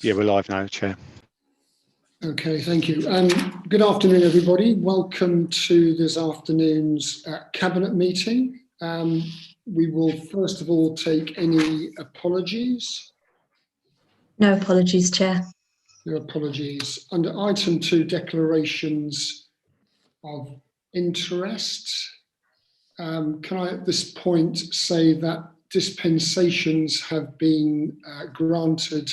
Yeah, we're live now, Chair. Okay, thank you. Good afternoon, everybody. Welcome to this afternoon's Cabinet meeting. We will first of all take any apologies. No apologies, Chair. No apologies. Under item 2, declarations of interest. Can I at this point say that dispensations have been granted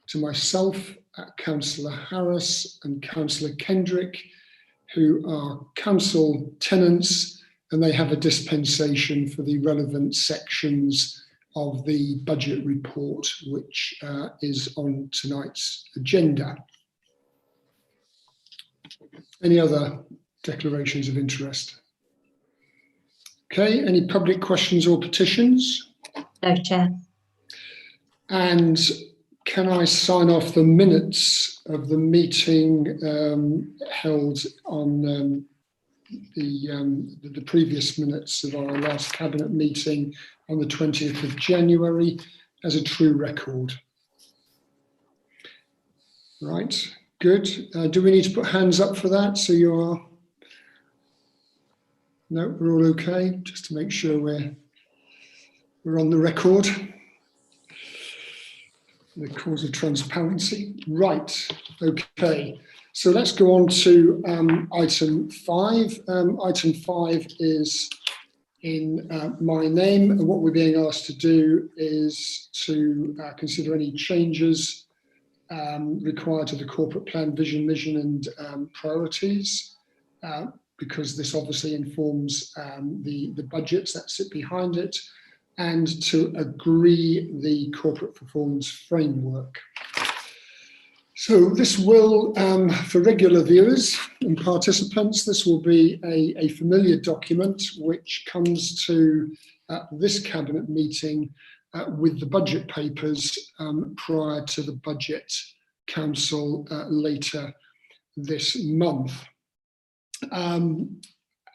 to myself, Councillor Harris and Councillor Kendrick, who are council tenants, and they have a dispensation for the relevant sections of the budget report, which is on tonight's agenda. Any other declarations of interest? Okay, any public questions or petitions? No, Chair. And can I sign off the minutes of the meeting held on the previous minutes of our last Cabinet meeting on the 20th of January as a true record? Right, good. Do we need to put hands up for that? So you are? No, we're all okay, just to make sure we're on the record. The cause of transparency. Right, okay. So let's go on to item 5. Item 5 is in my name, and what we're being asked to do is to consider any changes required to the corporate plan, vision, mission and priorities, because this obviously informs the budgets that sit behind it, and to agree the corporate performance framework. So this will, for regular viewers and participants, this will be a familiar document which comes to this Cabinet meeting with the budget papers prior to the Budget Council later this month. And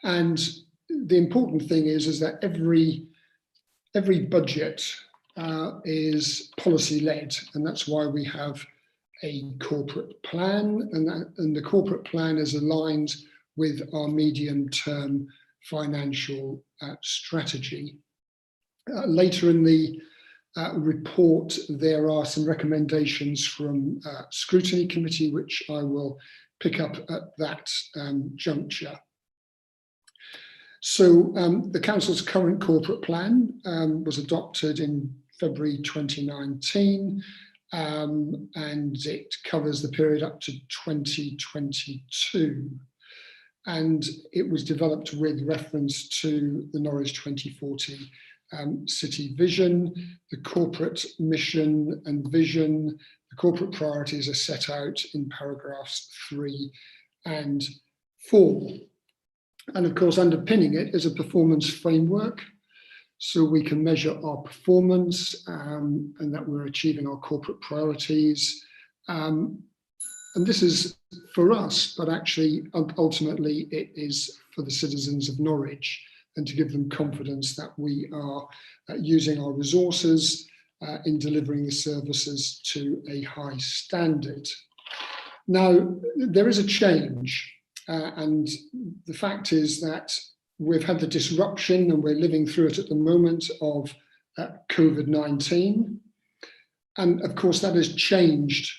the important thing is that every budget is policy-led, and that's why we have a corporate plan, and the corporate plan is aligned with our medium-term financial strategy. Later in the report, there are some recommendations from Scrutiny Committee, which I will pick up at that juncture. So the Council's current corporate plan was adopted in February 2019, and it covers the period up to 2022. And it was developed with reference to the Norwich 2040 city vision, the corporate mission and vision. The corporate priorities are set out in paragraphs 3 and 4. And of course, underpinning it is a performance framework, so we can measure our performance and that we're achieving our corporate priorities. And this is for us, but actually, ultimately, it is for the citizens of Norwich, and to give them confidence that we are using our resources in delivering the services to a high standard. Now, there is a change. And the fact is that we've had the disruption, and we're living through it at the moment, of COVID-19. And of course, that has changed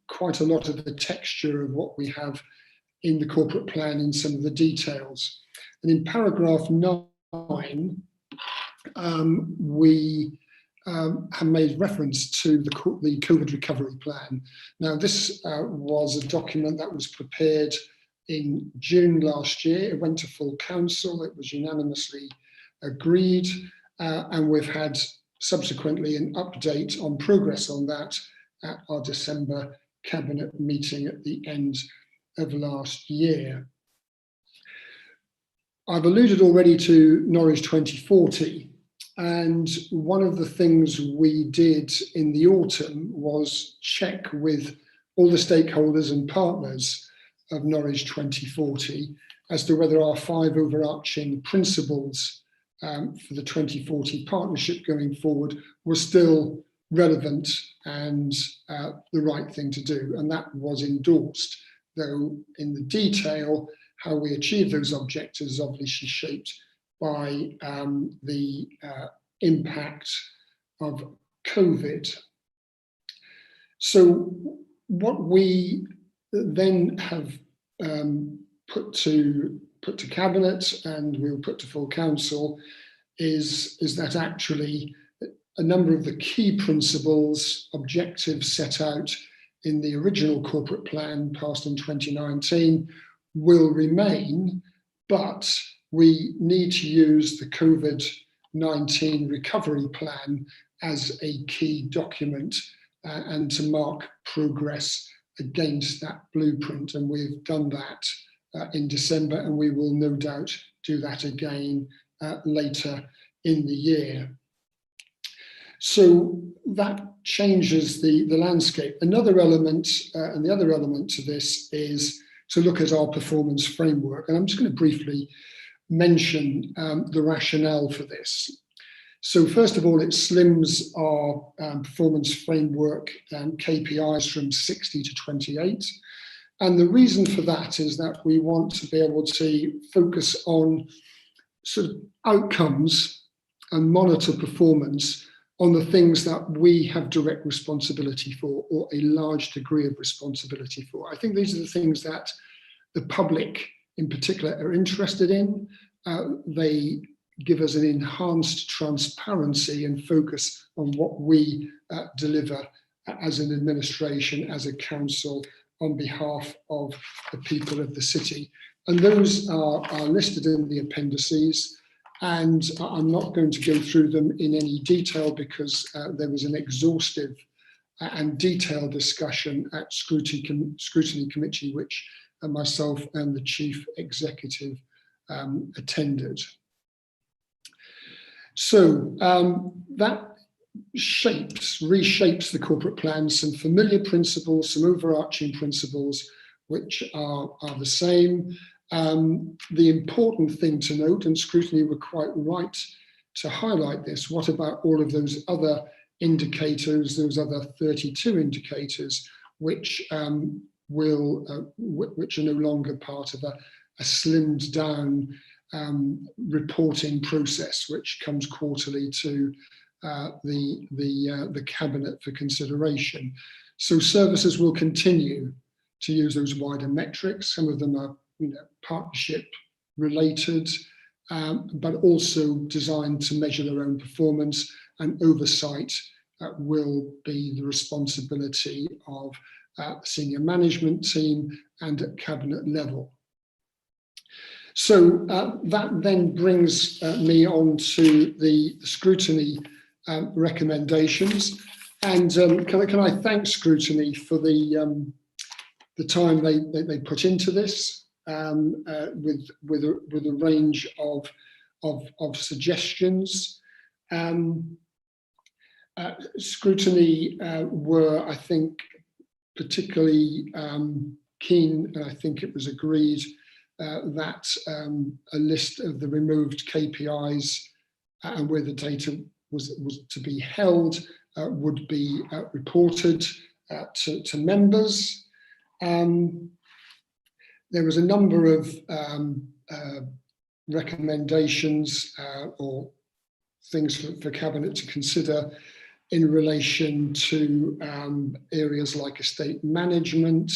quite a lot of the texture of what we have in the corporate plan in some of the details. And in paragraph 9, we have made reference to the COVID recovery plan. Now, this was a document that was prepared in June last year. It went to full council, it was unanimously agreed, and we've had subsequently an update on progress on that at our December Cabinet meeting at the end of last year. I've alluded already to Norwich 2040, and one of the things we did in the autumn was check with all the stakeholders and partners of Norwich 2040 as to whether our 5 overarching principles for the 2040 partnership going forward were still relevant and the right thing to do, and that was endorsed, though in the detail how we achieve those objectives is obviously shaped by the impact of COVID. So what we then have put to Cabinet, and we'll put to full council, is that actually a number of the key principles, objectives set out in the original corporate plan passed in 2019 will remain, but we need to use the COVID-19 recovery plan as a key document and to mark progress against that blueprint. And we've done that in December, and we will no doubt do that again later in the year. So that changes the landscape. Another element, and the other element to this is to look at our performance framework. And I'm just going to briefly mention the rationale for this. So first of all, it slims our performance framework KPIs from 60 to 28. And the reason for that is that we want to be able to focus on sort of outcomes and monitor performance on the things that we have direct responsibility for, or a large degree of responsibility for. I think these are the things that the public in particular are interested in. They give us an enhanced transparency and focus on what we deliver as an administration, as a council, on behalf of the people of the city. And those are listed in the appendices. And I'm not going to go through them in any detail because there was an exhaustive and detailed discussion at Scrutiny Committee, which myself and the Chief Executive attended. So that reshapes the corporate plan, some familiar principles, some overarching principles, which are the same. The important thing to note, and Scrutiny were quite right to highlight this, what about all of those other indicators, those other 32 indicators, which which are no longer part of a slimmed down reporting process, which comes quarterly to the Cabinet for consideration. So services will continue to use those wider metrics. Some of them are partnership related, but also designed to measure their own performance, and oversight will be the responsibility of the senior management team and at Cabinet level. So that then brings me on to the Scrutiny recommendations. And can I thank Scrutiny for the time they put into this, with a range of suggestions. Scrutiny were, I think, particularly keen, and I think it was agreed that a list of the removed KPIs and where the data was to be held would be reported to members. There was a number of recommendations or things for Cabinet to consider in relation to areas like estate management,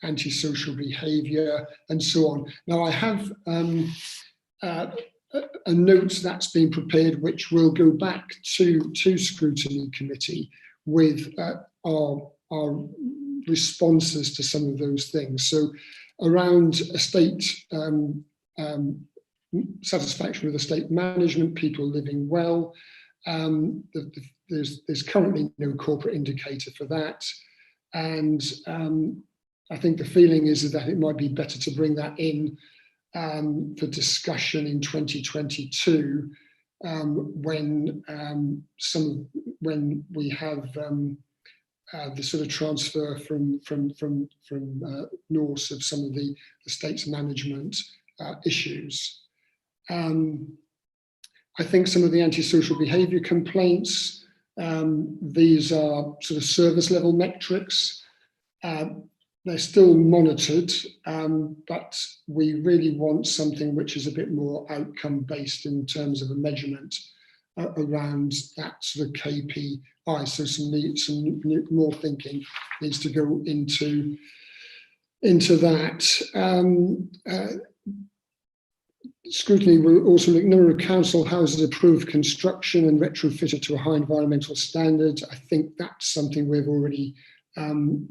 antisocial behaviour, and so on. Now, I have a note that's been prepared, which will go back to Scrutiny Committee with our responses to some of those things. So around estate satisfaction with estate management, people living well, there's currently no corporate indicator for that, and I think the feeling is that it might be better to bring that in for discussion in 2022 when we have the sort of transfer from Norse of some of the estate's management issues. I think some of the antisocial behaviour complaints These are sort of service level metrics. They're still monitored, but we really want something which is a bit more outcome based in terms of a measurement around that sort of KPI. So some more thinking needs to go into that. Scrutiny will also look number of council houses approved construction and retrofitted to a high environmental standard. I think that's something we've already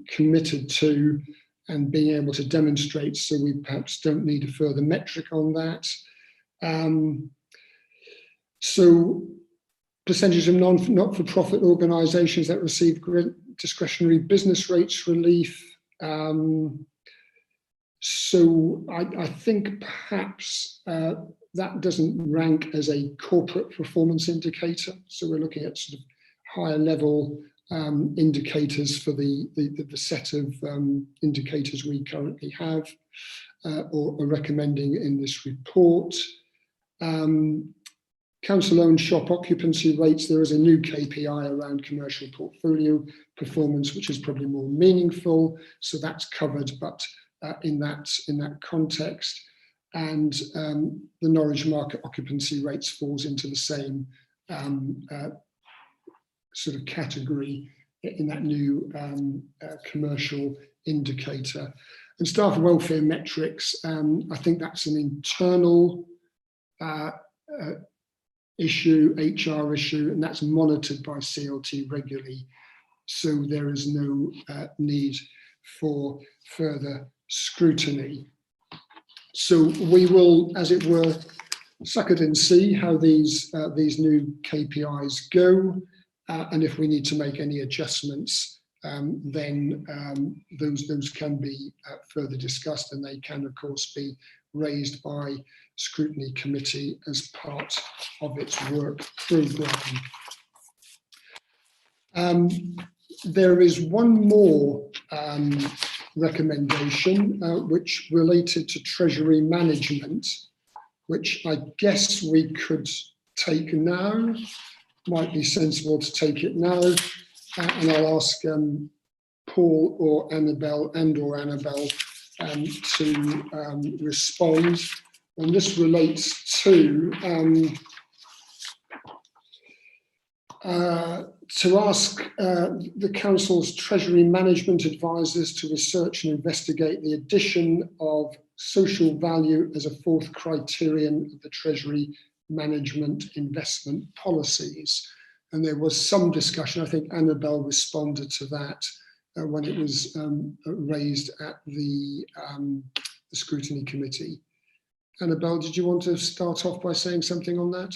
committed to and being able to demonstrate, so we perhaps don't need a further metric on that. So percentage of not-for-profit organisations that receive discretionary business rates relief. So I think perhaps that doesn't rank as a corporate performance indicator. So we're looking at sort of higher level indicators for the set of indicators we currently have or are recommending in this report. Council-owned shop occupancy rates, there is a new KPI around commercial portfolio performance, which is probably more meaningful. So that's covered, but in that context. And the Norwich market occupancy rates falls into the same sort of category in that new commercial indicator. And staff welfare metrics, I think that's an internal issue, HR issue, and that's monitored by CLT regularly. So there is no need for further scrutiny. So we will, as it were, suck it and see how these new KPIs go. And if we need to make any adjustments, then those can be further discussed, and they can, of course, be raised by Scrutiny Committee as part of its work programme. There is one more recommendation which related to Treasury management, which I guess we could take now. Might be sensible to take it now, and I'll ask Paul or Annabelle to respond. And this relates to ask the Council's Treasury Management Advisors to research and investigate the addition of social value as a fourth criterion of the Treasury Management investment policies. And there was some discussion, I think Annabelle responded to that when it was raised at the Scrutiny Committee. Annabelle, did you want to start off by saying something on that?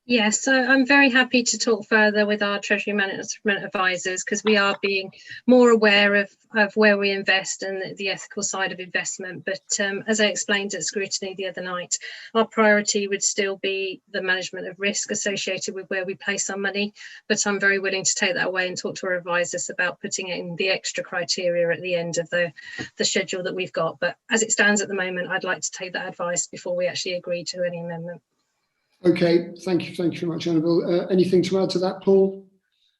Yes, so I'm very happy to talk further with our Treasury Management Advisors, because we are being more aware of where we invest and the ethical side of investment. But as I explained at Scrutiny the other night, our priority would still be the management of risk associated with where we place our money. But I'm very willing to take that away and talk to our advisors about putting in the extra criteria at the end of the schedule that we've got. But as it stands at the moment, I'd like to take that advice before we actually agree to any amendment. Okay, thank you very much, Annabelle. Anything to add to that, Paul?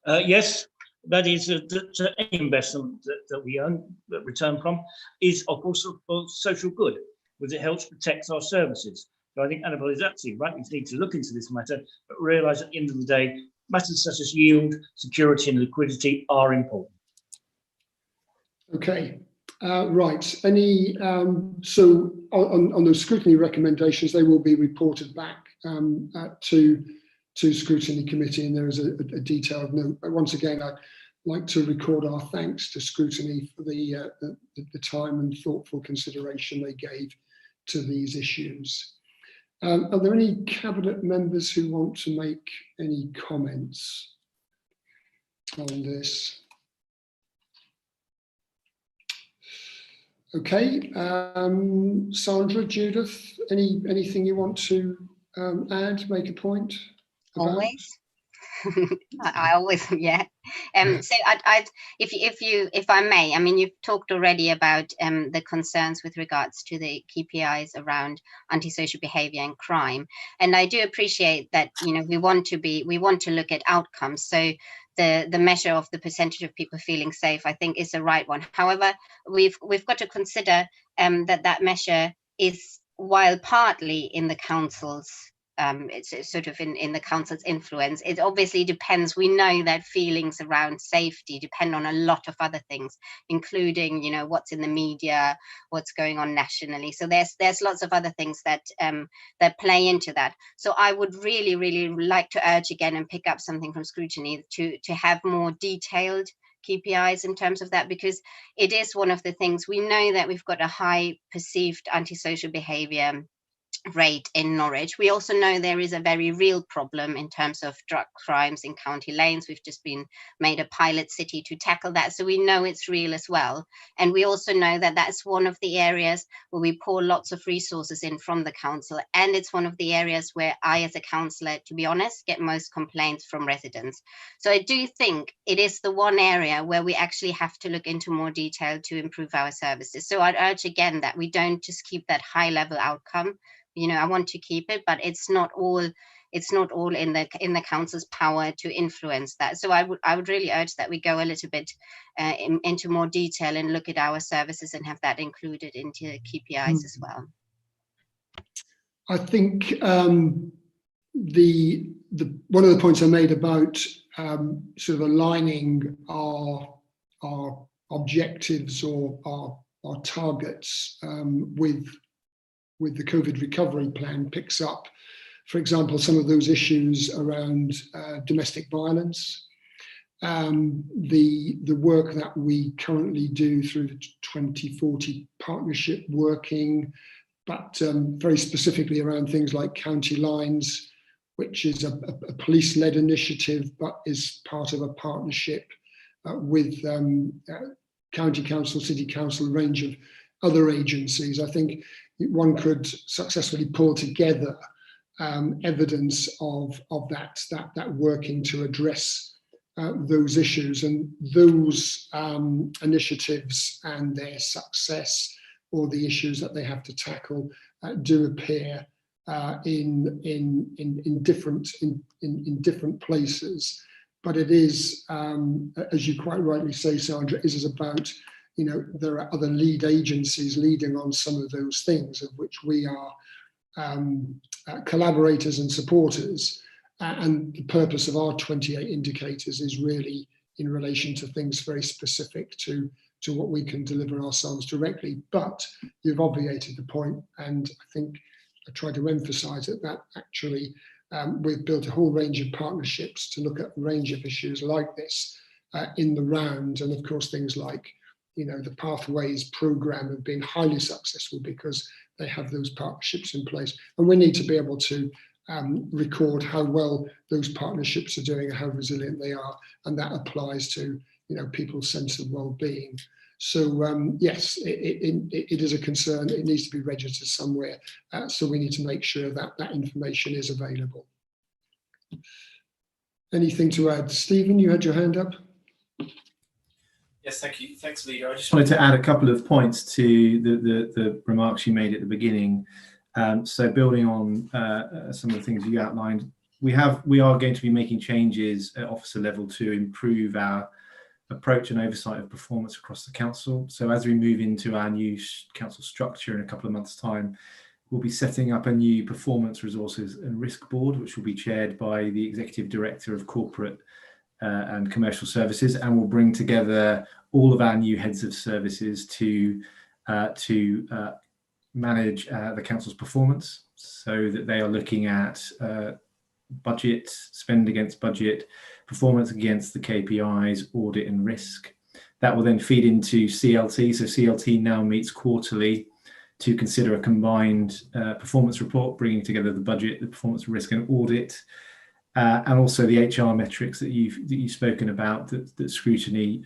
Yes, that is that any investment that we earn, that return from, is of course for social good, because it helps protect our services. So I think Annabelle is absolutely right. We need to look into this matter, but realise at the end of the day, matters such as yield, security, and liquidity are important. Okay. Right. Any so on those scrutiny recommendations, they will be reported back to Scrutiny Committee, and there is a detailed note. But once again, I'd like to record our thanks to Scrutiny for the time and thoughtful consideration they gave to these issues. Are there any Cabinet members who want to make any comments on this? Okay, Sandra, Judith, anything you want to add, make a point about? Always. I always, yeah. So if I may, I mean, you've talked already about the concerns with regards to the KPIs around antisocial behaviour and crime, and I do appreciate that, you know, we want to look at outcomes. So the measure of the percentage of people feeling safe, I think, is the right one. However, we've got to consider that measure is, while partly in the council's it's sort of in the council's influence, it obviously depends. We know that feelings around safety depend on a lot of other things, including, you know, what's in the media, what's going on nationally. So there's lots of other things that that play into that. So I would really like to urge again and pick up something from scrutiny to have more detailed KPIs in terms of that, because it is one of the things. We know that we've got a high perceived antisocial behaviour rate in Norwich. We also know there is a very real problem in terms of drug crimes in county lanes. We've just been made a pilot city to tackle that, so we know it's real as well. And we also know that that's one of the areas where we pour lots of resources in from the council, and it's one of the areas where I, as a councillor, to be honest, get most complaints from residents. So I do think it is the one area where we actually have to look into more detail to improve our services. So I'd urge again that we don't just keep that high level outcome. You know, I want to keep it, but it's not all in the council's power to influence that. So I would really urge that we go a little bit into more detail and look at our services and have that included into KPIs as well. I think the one of the points I made about sort of aligning our objectives or our targets with the COVID recovery plan picks up, for example, some of those issues around domestic violence. The work that we currently do through the 2040 partnership working, but very specifically around things like county lines, which is a police-led initiative, but is part of a partnership with county council, city council, a range of other agencies. I think one could successfully pull together evidence of that working to address those issues, and those initiatives and their success, or the issues that they have to tackle, do appear in different places. But it is, as you quite rightly say, Sandra, it is about, you know, there are other lead agencies leading on some of those things, of which we are collaborators and supporters. And the purpose of our 28 indicators is really in relation to things very specific to what we can deliver ourselves directly. But you've obviated the point, and I think I tried to emphasize that actually we've built a whole range of partnerships to look at a range of issues like this in the round. And of course, things like, you know, the Pathways program have been highly successful because they have those partnerships in place. And we need to be able to record how well those partnerships are doing and how resilient they are. And that applies to, you know, people's sense of well-being. So yes, it is a concern. It needs to be registered somewhere. So we need to make sure that that information is available. Anything to add? Stephen, you had your hand up. Yes, thank you. Thanks, Leader. I just wanted to add a couple of points to the remarks you made at the beginning. So building on some of the things you outlined, we are going to be making changes at officer level to improve our approach and oversight of performance across the council. So as we move into our new council structure in a couple of months' time, we'll be setting up a new performance resources and risk board, which will be chaired by the Executive Director of Corporate and Commercial Services, and we'll bring together all of our new heads of services to manage the council's performance, so that they are looking at budget, spend against budget, performance against the KPIs, audit and risk. That will then feed into CLT. So CLT now meets quarterly to consider a combined performance report, bringing together the budget, the performance, risk and audit, and also the HR metrics that you've spoken about, that scrutiny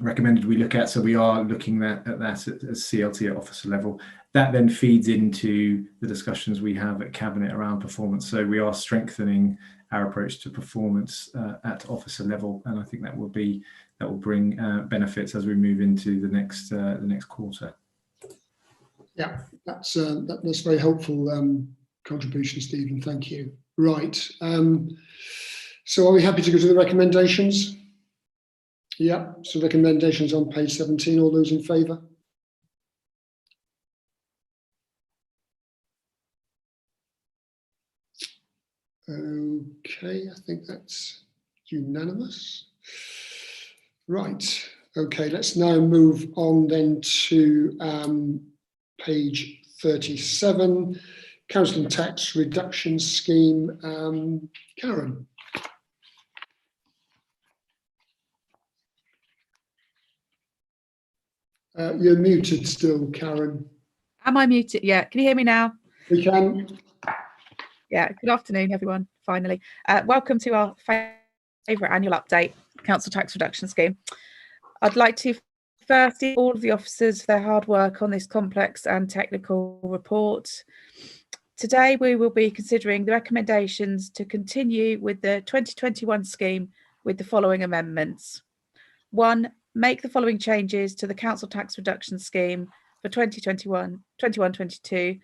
recommended we look at. So we are looking at that as CLT at officer level. That then feeds into the discussions we have at Cabinet around performance. So we are strengthening our approach to performance at officer level, and I think that will bring benefits as we move into the next quarter. Yeah, that's very helpful contribution, Stephen. Thank you. Right. So are we happy to go to the recommendations? Yeah. So recommendations on page 17. All those in favour? Okay, I think that's unanimous. Right. Okay, let's now move on then to page 37, Council and Tax Reduction Scheme. Karen. You're muted still, Karen. Am I muted? Yeah, can you hear me now? We can. Yeah, good afternoon, everyone, finally. Welcome to our favourite annual update, Council Tax Reduction Scheme. I'd like to first thank all of the officers for their hard work on this complex and technical report. Today, we will be considering the recommendations to continue with the 2021 scheme with the following amendments. 1. Make the following changes to the Council Tax Reduction Scheme for 2021-22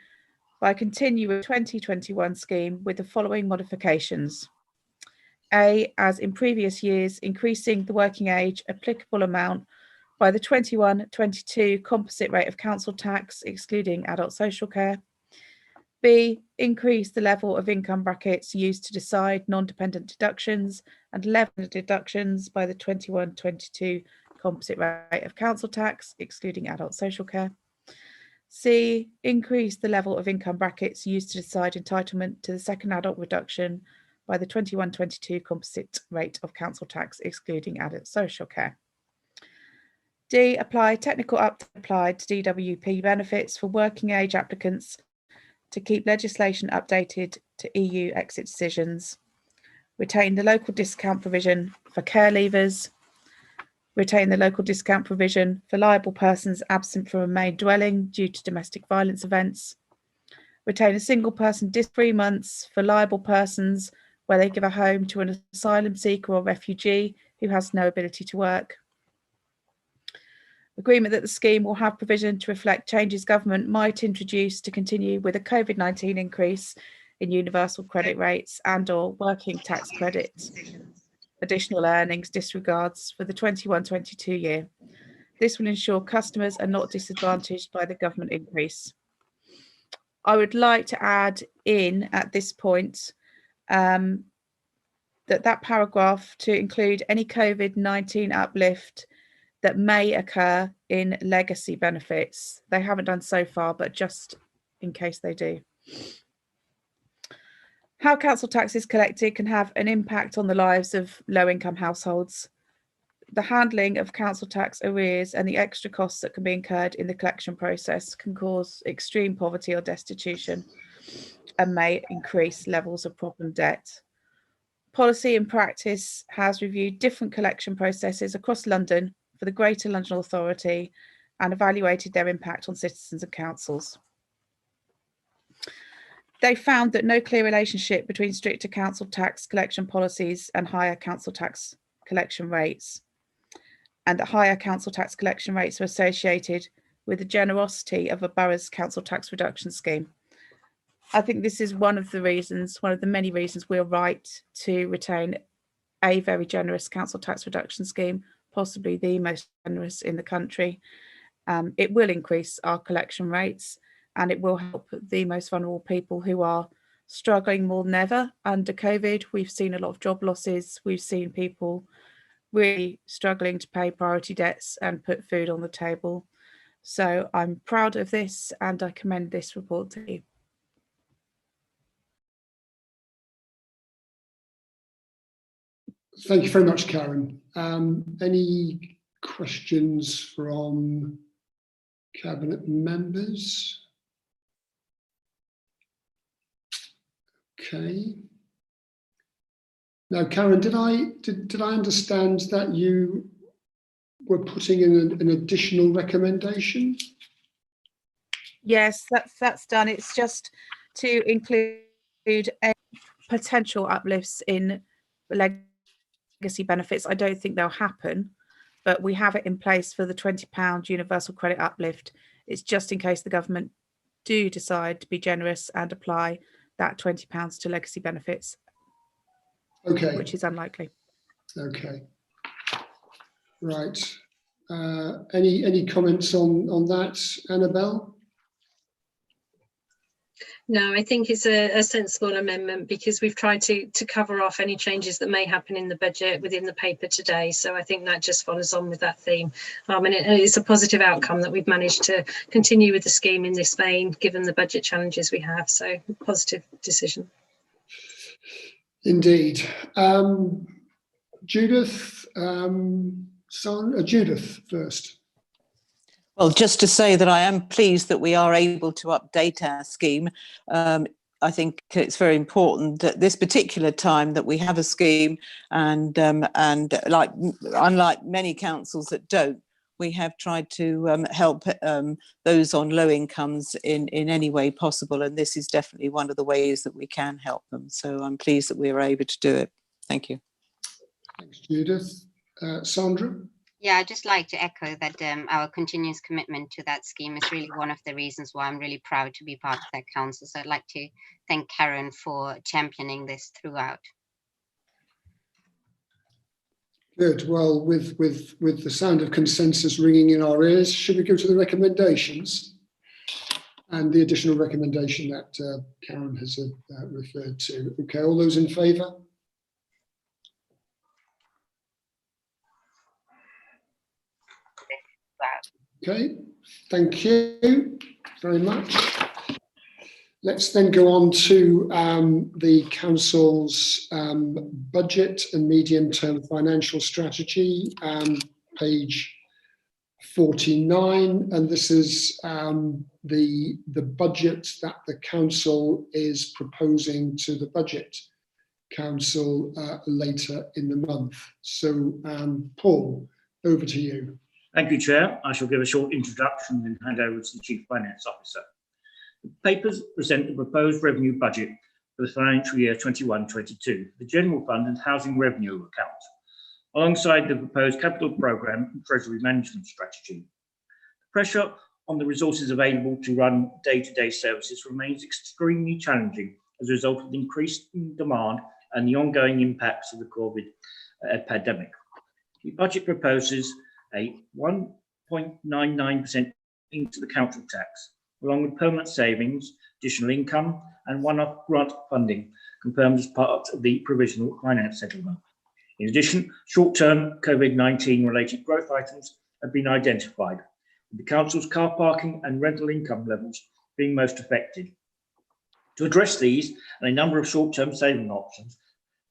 by continuing the 2021 scheme with the following modifications. A, as in previous years, increasing the working age applicable amount by the 21-22 composite rate of council tax, excluding adult social care. B, increase the level of income brackets used to decide non-dependent deductions and level deductions by the 21-22 composite rate of council tax, excluding adult social care. C, increase the level of income brackets used to decide entitlement to the second adult reduction by the 21-22 composite rate of council tax, excluding adult social care. D, apply technical update applied to DWP benefits for working age applicants to keep legislation updated to EU exit decisions. Retain the local discount provision for care leavers. Retain the local discount provision for liable persons absent from a main dwelling due to domestic violence events. Retain a single person 3 months for liable persons where they give a home to an asylum seeker or refugee who has no ability to work. Agreement that the scheme will have provision to reflect changes government might introduce to continue with a COVID-19 increase in universal credit rates and/or working tax credits, additional earnings disregards for the 21-22 year. This will ensure customers are not disadvantaged by the government increase. I would like to add in at this point that paragraph to include any COVID-19 uplift that may occur in legacy benefits. They haven't done so far, but just in case they do. How council tax is collected can have an impact on the lives of low-income households. The handling of council tax arrears and the extra costs that can be incurred in the collection process can cause extreme poverty or destitution and may increase levels of problem debt. Policy and Practice has reviewed different collection processes across London for the Greater London Authority and evaluated their impact on citizens and councils. They found that no clear relationship between stricter council tax collection policies and higher council tax collection rates, and that higher council tax collection rates are associated with the generosity of a borough's council tax reduction scheme. I think this is one of the many reasons we're right to retain a very generous council tax reduction scheme, possibly the most generous in the country. It will increase our collection rates and it will help the most vulnerable people who are struggling more than ever under COVID. We've seen a lot of job losses. We've seen people really struggling to pay priority debts and put food on the table. So I'm proud of this and I commend this report to you. Thank you very much, Karen. Any questions from Cabinet members? Okay. Now, Karen, did I understand that you we're putting in an additional recommendation? Yes, that's done. It's just to include a potential uplifts in legacy benefits. I don't think they'll happen, but we have it in place for the £20 universal credit uplift. It's just in case the government do decide to be generous and apply that £20 to legacy benefits, Okay. which is unlikely. Okay. Right. Any comments on that, Annabelle? No, I think it's a sensible amendment because we've tried to cover off any changes that may happen in the budget within the paper today. So I think that just follows on with that theme. And it's a positive outcome that we've managed to continue with the scheme in this vein, given the budget challenges we have. So positive decision. Indeed. Judith, Judith first. Well, just to say that I am pleased that we are able to update our scheme. I think it's very important at this particular time that we have a scheme, and unlike many councils that don't, we have tried to help those on low incomes in any way possible, and this is definitely one of the ways that we can help them. So I'm pleased that we were able to do it. Thank you. Thanks, Judith. Sandra? Yeah, I'd just like to echo that our continuous commitment to that scheme is really one of the reasons why I'm really proud to be part of that council. So I'd like to thank Karen for championing this throughout. Good. Well, with the sound of consensus ringing in our ears, should we go to the recommendations? And the additional recommendation that Karen has referred to. Okay, all those in favour? Okay, thank you very much. Let's then go on to the council's budget and medium-term financial strategy, page 49, and this is the budget that the council is proposing to the budget council later in the month. So, Paul, over to you. Thank you, Chair. I shall give a short introduction and hand over to the Chief Finance Officer. The papers present the proposed revenue budget for the financial year 21-22, the General Fund and Housing Revenue accounts, alongside the proposed capital programme and Treasury Management Strategy. The pressure on the resources available to run day-to-day services remains extremely challenging as a result of the increased demand and the ongoing impacts of the COVID pandemic. The budget proposes a 1.99% into the council tax, along with permanent savings, additional income, and one-off grant funding confirmed as part of the provisional finance settlement. In addition, short-term COVID-19 related growth items have been identified, with the council's car parking and rental income levels being most affected. To address these, and a number of short-term saving options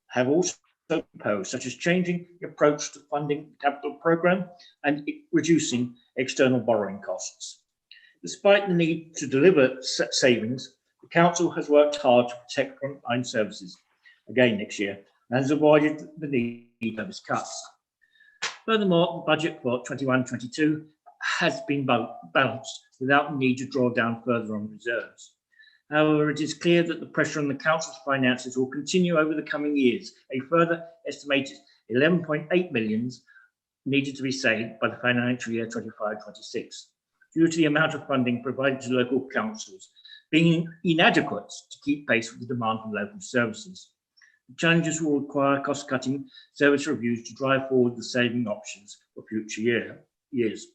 have also proposed, such as changing the approach to funding the capital programme and reducing external borrowing costs. Despite the need to deliver savings, the council has worked hard to protect frontline services again next year and has avoided the need for service cuts. Furthermore, the budget for 21-22 has been balanced without the need to draw down further on reserves. However, it is clear that the pressure on the council's finances will continue over the coming years. A further estimated 11.8 million needed to be saved by the financial year 25-26, due to the amount of funding provided to local councils being inadequate to keep pace with the demand for local services. The challenges will require cost-cutting service reviews to drive forward the saving options for future years.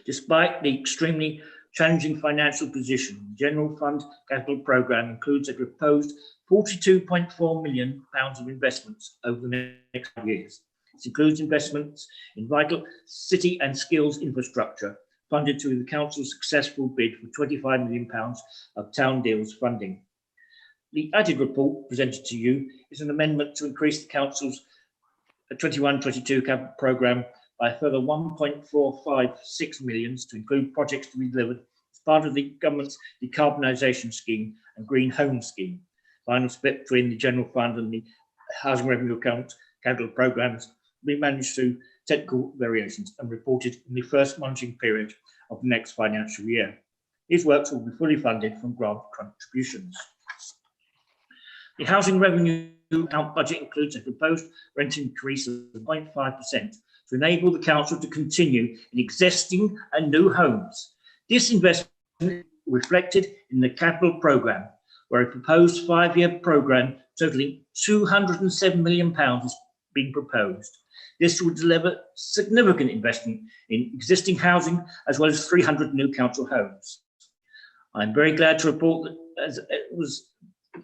Despite the extremely challenging financial position, the General Fund Capital Programme includes a proposed £42.4 million of investments over the next 5 years. This includes investments in vital city and skills infrastructure, funded through the council's successful bid for £25 million of town deals funding. The added report presented to you is an amendment to increase the council's 21-22 capital programme by a further 1.456 million to include projects to be delivered as part of the government's decarbonisation scheme and green home scheme. Final split between the general fund and the housing revenue account capital programmes we managed through technical variations and reported in the first monitoring period of the next financial year. These works will be fully funded from grant contributions. The housing revenue account budget includes a proposed rent increase of 0.5% to enable the council to continue in existing and new homes. This investment reflected in the capital programme, where a proposed 5-year programme totalling £207 million is being proposed. This will deliver significant investment in existing housing as well as 300 new council homes. I'm very glad to report that, as it was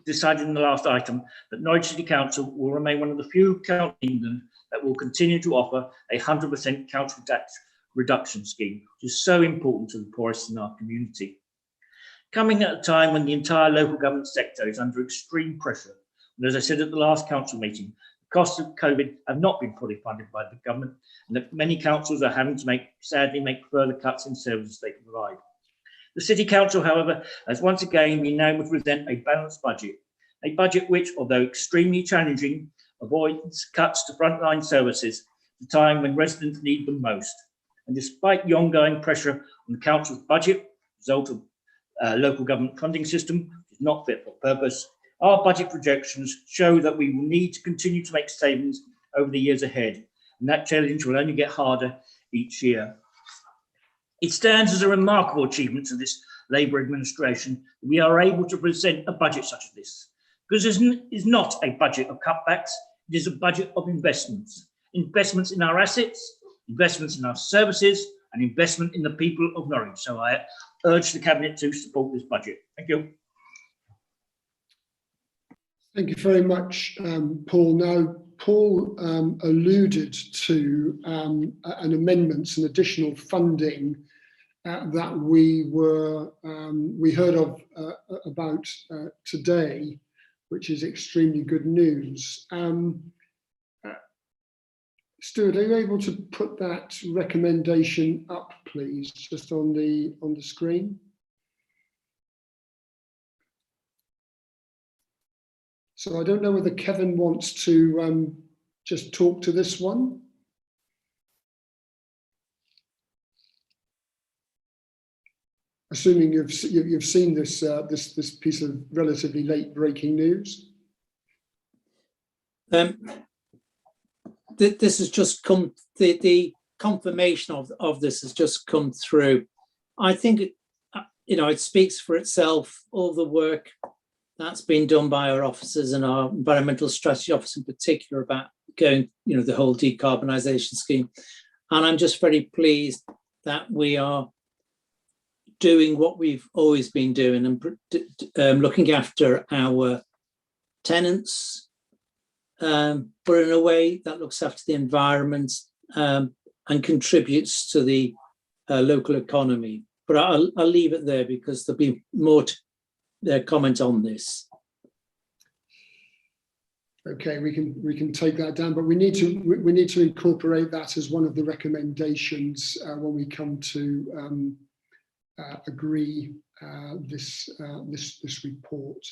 decided in the last item, that Norwich City Council will remain one of the few councils in England that will continue to offer a 100% council tax reduction scheme, which is so important to the poorest in our community. Coming at a time when the entire local government sector is under extreme pressure, and as I said at the last council meeting, the costs of COVID have not been fully funded by the government, and that many councils are having to sadly make further cuts in services they can provide. The City Council, however, has once again been able to present a balanced budget, a budget which, although extremely challenging, avoids cuts to frontline services at a time when residents need them most. And despite the ongoing pressure on the council's budget, result of local government funding system is not fit for purpose, our budget projections show that we will need to continue to make savings over the years ahead, and that challenge will only get harder each year. It stands as a remarkable achievement to this Labour administration that we are able to present a budget such as this, because it is not a budget of cutbacks, it is a budget of investments. Investments in our assets, investments in our services, and investment in the people of Norwich. So I urge the Cabinet to support this budget. Thank you. Thank you very much, Paul. Now, Paul alluded to an amendment, some additional funding that we heard of about today, which is extremely good news. Stuart, are you able to put that recommendation up, please, just on the screen? So I don't know whether Kevin wants to just talk to this one. Assuming you've seen this this piece of relatively late breaking news. This has just come. The confirmation of this has just come through. I think it speaks for itself. All the work that's been done by our officers and our environmental strategy office in particular about going, the whole decarbonisation scheme. And I'm just very pleased that we are doing what we've always been doing and looking after our tenants, but in a way that looks after the environment and contributes to the local economy. But I'll leave it there because there'll be more to comment on this. Okay, we can take that down, but we need to incorporate that as one of the recommendations when we come to agree this report.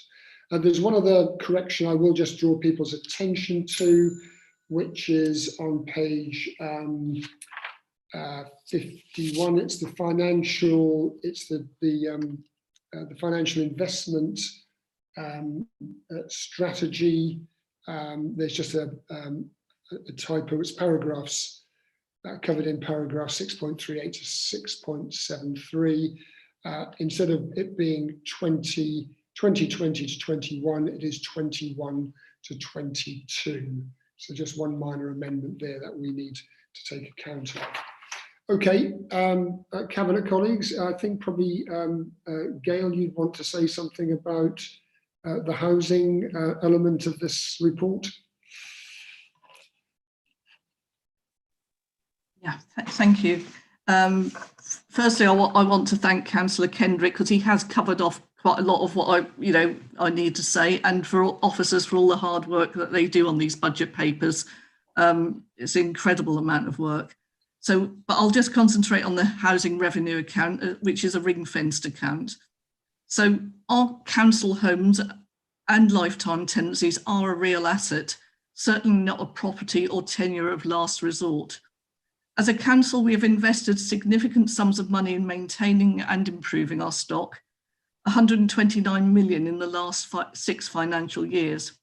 There's one other correction I will just draw people's attention to, which is on page 51. It's the financial. It's the financial investment strategy. There's just a typo. It's paragraphs covered in paragraph 6.38 to 6.73. Instead of it being 2020 to 21, it is 21 to 22. So just one minor amendment there that we need to take account of. Okay, Cabinet colleagues, I think probably Gail, you'd want to say something about the housing element of this report. Yeah, thank you. Firstly, I want to thank Councillor Kendrick because he has covered off quite a lot of what I need to say, and for all officers for all the hard work that they do on these budget papers. It's an incredible amount of work. So, but I'll just concentrate on the housing revenue account, which is a ring-fenced account. So our council homes and lifetime tenancies are a real asset, certainly not a property or tenure of last resort. As a council, we have invested significant sums of money in maintaining and improving our stock, 129 million in the last 6 financial years.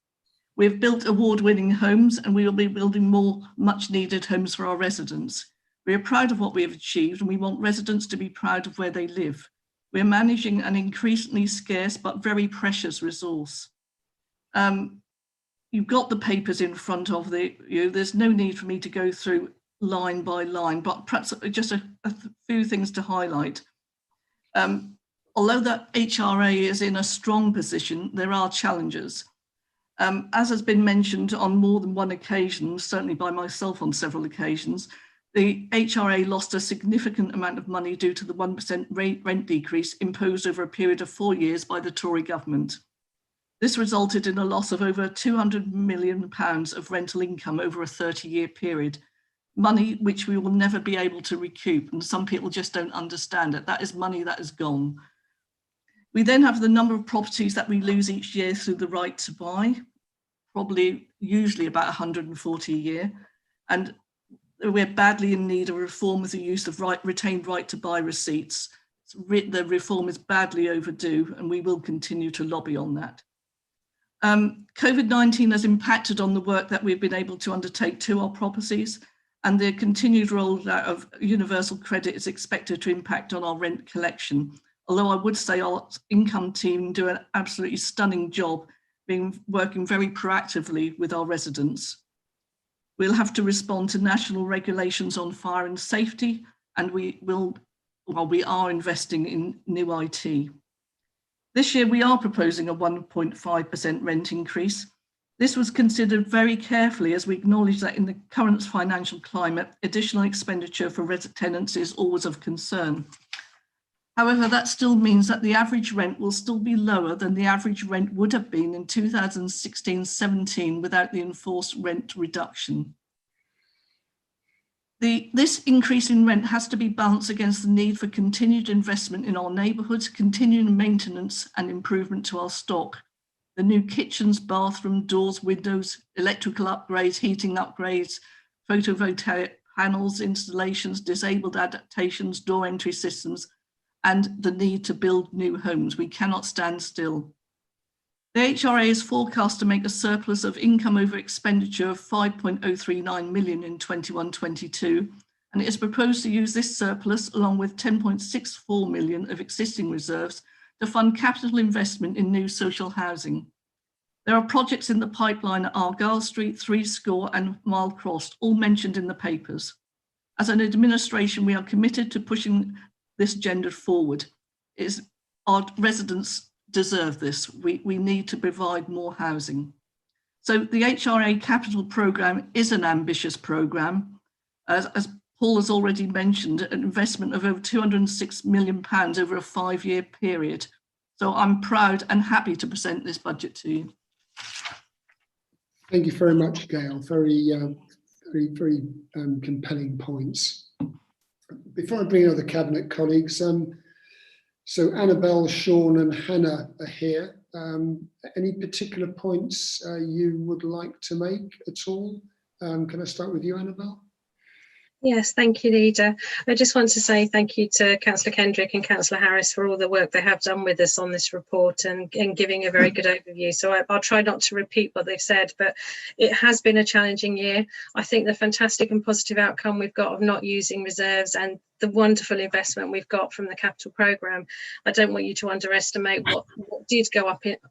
We have built award-winning homes, and we will be building more much-needed homes for our residents. We are proud of what we have achieved, and we want residents to be proud of where they live. We are managing an increasingly scarce but very precious resource. You've got the papers in front of you. There's no need for me to go through line by line, but perhaps just a few things to highlight. Although the HRA is in a strong position, there are challenges. As has been mentioned on more than one occasion, certainly by myself on several occasions, the HRA lost a significant amount of money due to the 1% rent decrease imposed over a period of 4 years by the Tory government. This resulted in a loss of over £200 million of rental income over a 30-year period, money which we will never be able to recoup, and some people just don't understand it. That is money that is gone. We then have the number of properties that we lose each year through the right to buy, usually about 140 a year, and we're badly in need of reform with the use of retained right to buy receipts. The reform is badly overdue, and we will continue to lobby on that. COVID-19 has impacted on the work that we've been able to undertake to our properties, and the continued rollout of universal credit is expected to impact on our rent collection. Although I would say our income team do an absolutely stunning job working very proactively with our residents. We'll have to respond to national regulations on fire and safety, and we are investing in new IT. This year, we are proposing a 1.5% rent increase. This was considered very carefully, as we acknowledge that in the current financial climate, additional expenditure for tenants is always of concern. However, that still means that the average rent will still be lower than the average rent would have been in 2016-17 without the enforced rent reduction. This increase in rent has to be balanced against the need for continued investment in our neighbourhoods, continuing maintenance and improvement to our stock. The new kitchens, bathroom, doors, windows, electrical upgrades, heating upgrades, photovoltaic panels, installations, disabled adaptations, door entry systems, and the need to build new homes. We cannot stand still. The HRA is forecast to make a surplus of income over expenditure of 5.039 million in 21-22, and it is proposed to use this surplus along with 10.64 million of existing reserves to fund capital investment in new social housing. There are projects in the pipeline at Argyle Street, Three Score and Mile Cross, all mentioned in the papers. As an administration, we are committed to pushing this agenda forward. Our residents deserve this. We need to provide more housing. So the HRA capital programme is an ambitious programme. As Paul has already mentioned, an investment of over £206 million over a 5-year period. So I'm proud and happy to present this budget to you. Thank you very much, Gail. Very compelling points. Before I bring in other Cabinet colleagues, so Annabelle, Sean and Hannah are here. Any particular points you would like to make at all? Can I start with you, Annabelle? Yes, thank you, Leader. I just want to say thank you to Councillor Kendrick and Councillor Harris for all the work they have done with us on this report and giving a very good overview. So I'll try not to repeat what they've said, but it has been a challenging year. I think the fantastic and positive outcome we've got of not using reserves and the wonderful investment we've got from the capital programme, I don't want you to underestimate what did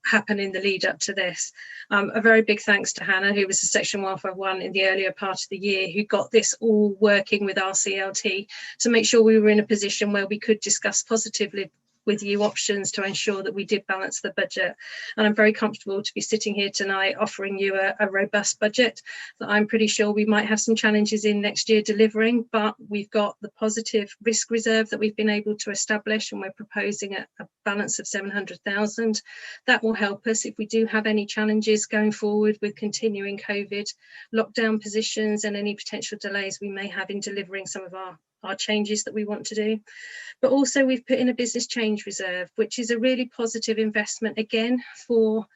happen in the lead up to this. A very big thanks to Hannah, who was the Section 151 in the earlier part of the year, who got this all working with our CLT to make sure we were in a position where we could discuss positively with you options to ensure that we did balance the budget. And I'm very comfortable to be sitting here tonight offering you a robust budget that I'm pretty sure we might have some challenges in next year delivering, but we've got the positive risk reserve that we've been able to establish, and we're proposing a balance of 700,000. That will help us if we do have any challenges going forward with continuing COVID lockdown positions and any potential delays we may have in delivering some of our changes that we want to do. But also we've put in a business change reserve, which is a really positive investment again for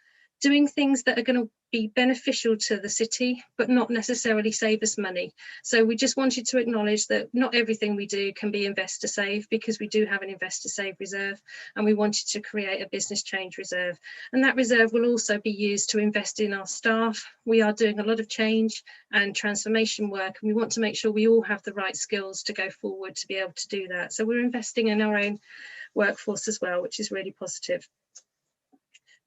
doing things that are going to be beneficial to the city, but not necessarily save us money. So we just wanted to acknowledge that not everything we do can be investor save, because we do have an investor save reserve, and we wanted to create a business change reserve. And that reserve will also be used to invest in our staff. We are doing a lot of change and transformation work, and we want to make sure we all have the right skills to go forward to be able to do that. So we're investing in our own workforce as well, which is really positive.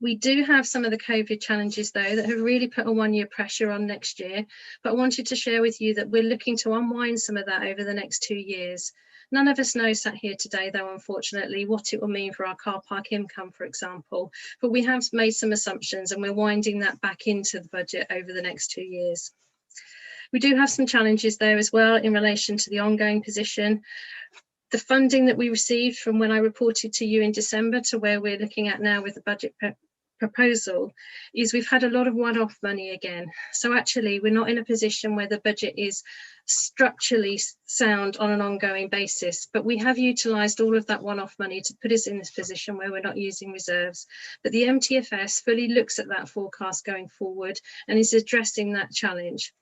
We do have some of the COVID challenges, though, that have really put a 1-year pressure on next year, but I wanted to share with you that we're looking to unwind some of that over the next 2 years. None of us know sat here today, though, unfortunately, what it will mean for our car park income, for example, but we have made some assumptions and we're winding that back into the budget over the next 2 years. We do have some challenges there as well in relation to the ongoing position. The funding that we received from when I reported to you in December to where we're looking at now with the budget proposal is we've had a lot of one-off money again. So actually we're not in a position where the budget is structurally sound on an ongoing basis, but we have utilised all of that one-off money to put us in this position where we're not using reserves. But the MTFS fully looks at that forecast going forward and is addressing that challenge.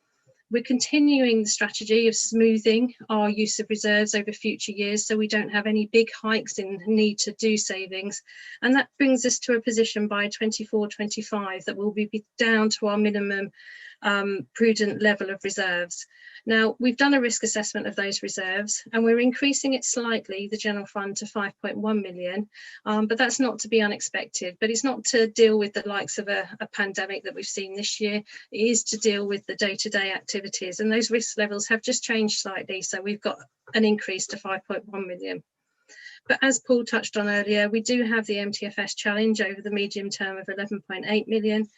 We're continuing the strategy of smoothing our use of reserves over future years so we don't have any big hikes in need to do savings. And that brings us to a position by 24-25 that will be down to our minimum prudent level of reserves. Now, we've done a risk assessment of those reserves and we're increasing it slightly, the general fund, to 5.1 million, but that's not to be unexpected. But it's not to deal with the likes of a pandemic that we've seen this year. It is to deal with the day-to-day activities, and those risk levels have just changed slightly. So we've got an increase to 5.1 million. But as Paul touched on earlier, we do have the MTFS challenge over the medium term of 11.8 million.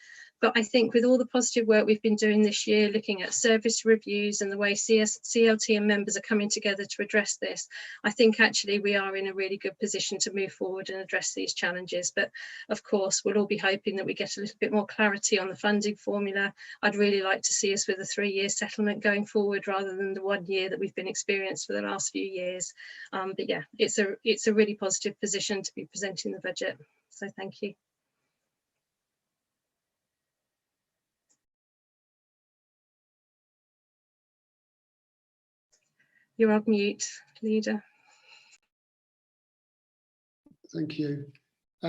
But I think with all the positive work we've been doing this year, looking at service reviews and the way CLT and members are coming together to address this, I think actually we are in a really good position to move forward and address these challenges. But of course, we'll all be hoping that we get a little bit more clarity on the funding formula. I'd really like to see us with a 3-year settlement going forward rather than the 1 year that we've been experienced for the last few years. But yeah, it's a really positive position to be presenting the budget. So thank you. You're on mute, Leader. Thank you.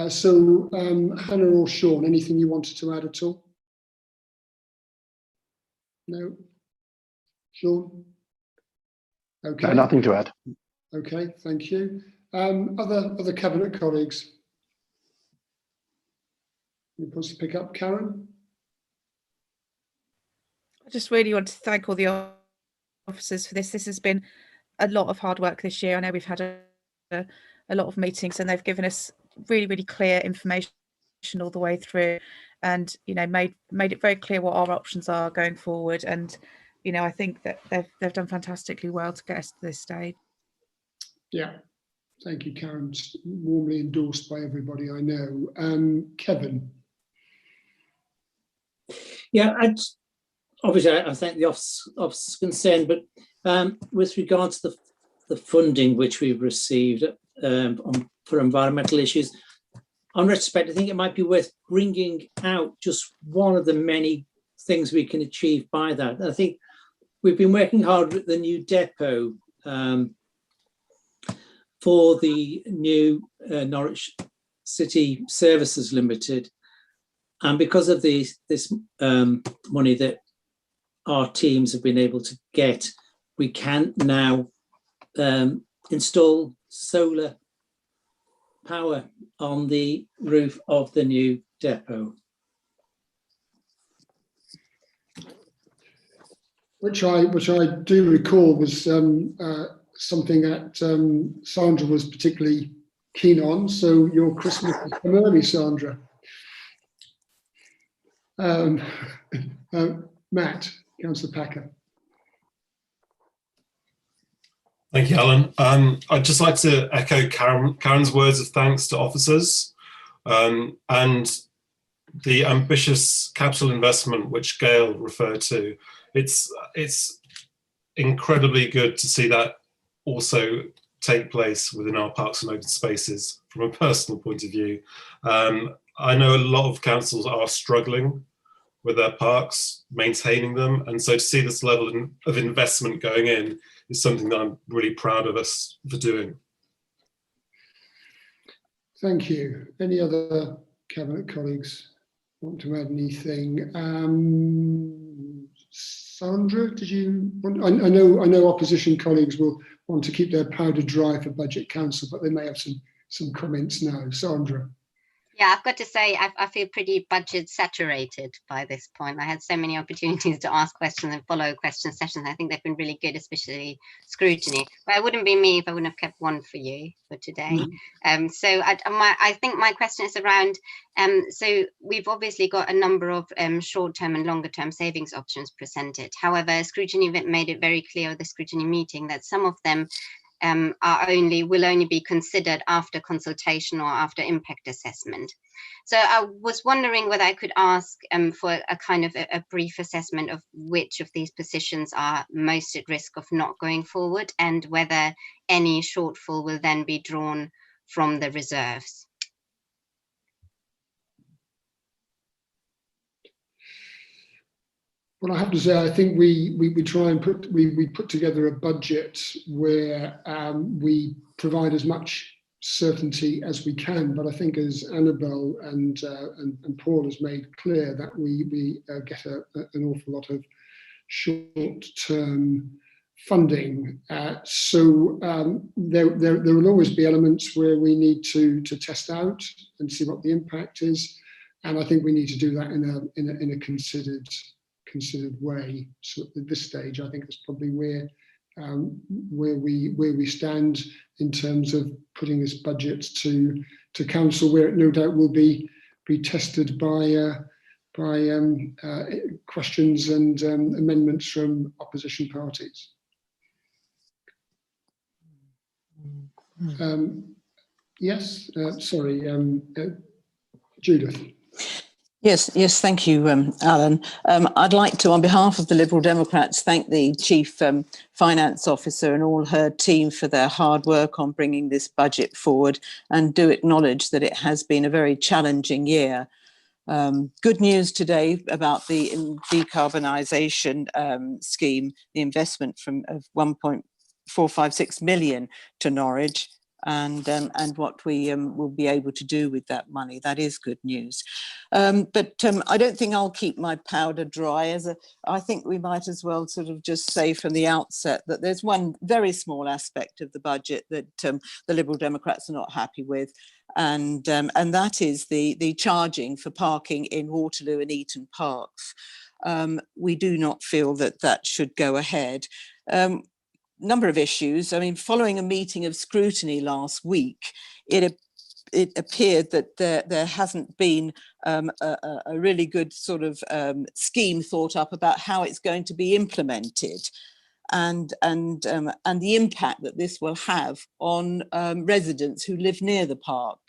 So Hannah or Sean, anything you wanted to add at all? No? Sean? Okay. No, nothing to add. Okay, thank you. Other cabinet colleagues? You want to pick up, Karen? I just really want to thank all the officers for this. This has been a lot of hard work this year. I know we've had a lot of meetings and they've given us really, really clear information all the way through, and made it very clear what our options are going forward. And I think that they've done fantastically well to get us to this stage. Yeah, thank you, Karen. It's warmly endorsed by everybody I know. Kevin. Yeah, obviously I thank the office concerned, but with regard to the funding which we've received for environmental issues, on retrospect, I think it might be worth bringing out just one of the many things we can achieve by that. I think we've been working hard with the new depot for the new Norwich City Services Limited, and because of this money that our teams have been able to get, we can now install solar power on the roof of the new depot. Which I do recall was something that Sandra was particularly keen on. So your Christmas has come early, Sandra. Matt, Councillor Packer. Thank you, Alan. I'd just like to echo Karen's words of thanks to officers and the ambitious capital investment which Gail referred to. It's incredibly good to see that also take place within our parks and open spaces from a personal point of view. I know a lot of councils are struggling with their parks, maintaining them. And so to see this level of investment going in is something that I'm really proud of us for doing. Thank you. Any other Cabinet colleagues want to add anything? Sandra, did you want, I know opposition colleagues will want to keep their powder dry for Budget Council, but they may have some comments now. Sandra. Yeah, I've got to say, I feel pretty budget saturated by this point. I had so many opportunities to ask questions and follow question sessions. I think they've been really good, especially scrutiny. But it wouldn't be me if I wouldn't have kept one for you for today. So I think my question is around, so we've obviously got a number of short-term and longer-term savings options presented. However, scrutiny made it very clear at the scrutiny meeting that some of them will only be considered after consultation or after impact assessment. So I was wondering whether I could ask for a kind of a brief assessment of which of these positions are most at risk of not going forward, and whether any shortfall will then be drawn from the reserves. Well, I have to say, I think we try and put together a budget where we provide as much certainty as we can. But I think, as Annabelle and Paul has made clear, that we get an awful lot of short-term funding. So there will always be elements where we need to test out and see what the impact is, and I think we need to do that in a considered way. So at this stage, I think that's probably where we stand in terms of putting this budget to council, where it no doubt will be tested by questions and amendments from opposition parties. Yes, sorry, Judith. Yes, thank you, Alan. I'd like to, on behalf of the Liberal Democrats, thank the Chief Finance Officer and all her team for their hard work on bringing this budget forward, and do acknowledge that it has been a very challenging year. Good news today about the decarbonisation scheme, the investment of 1.456 million to Norwich, and what we will be able to do with that money. That is good news. But I don't think I'll keep my powder dry. I think we might as well sort of just say from the outset that there's one very small aspect of the budget that the Liberal Democrats are not happy with, and that is the charging for parking in Waterloo and Eton parks. We do not feel that should go ahead. Number of issues. I mean, following a meeting of scrutiny last week, it appeared that there hasn't been a really good sort of scheme thought up about how it's going to be implemented, and the impact that this will have on residents who live near the park.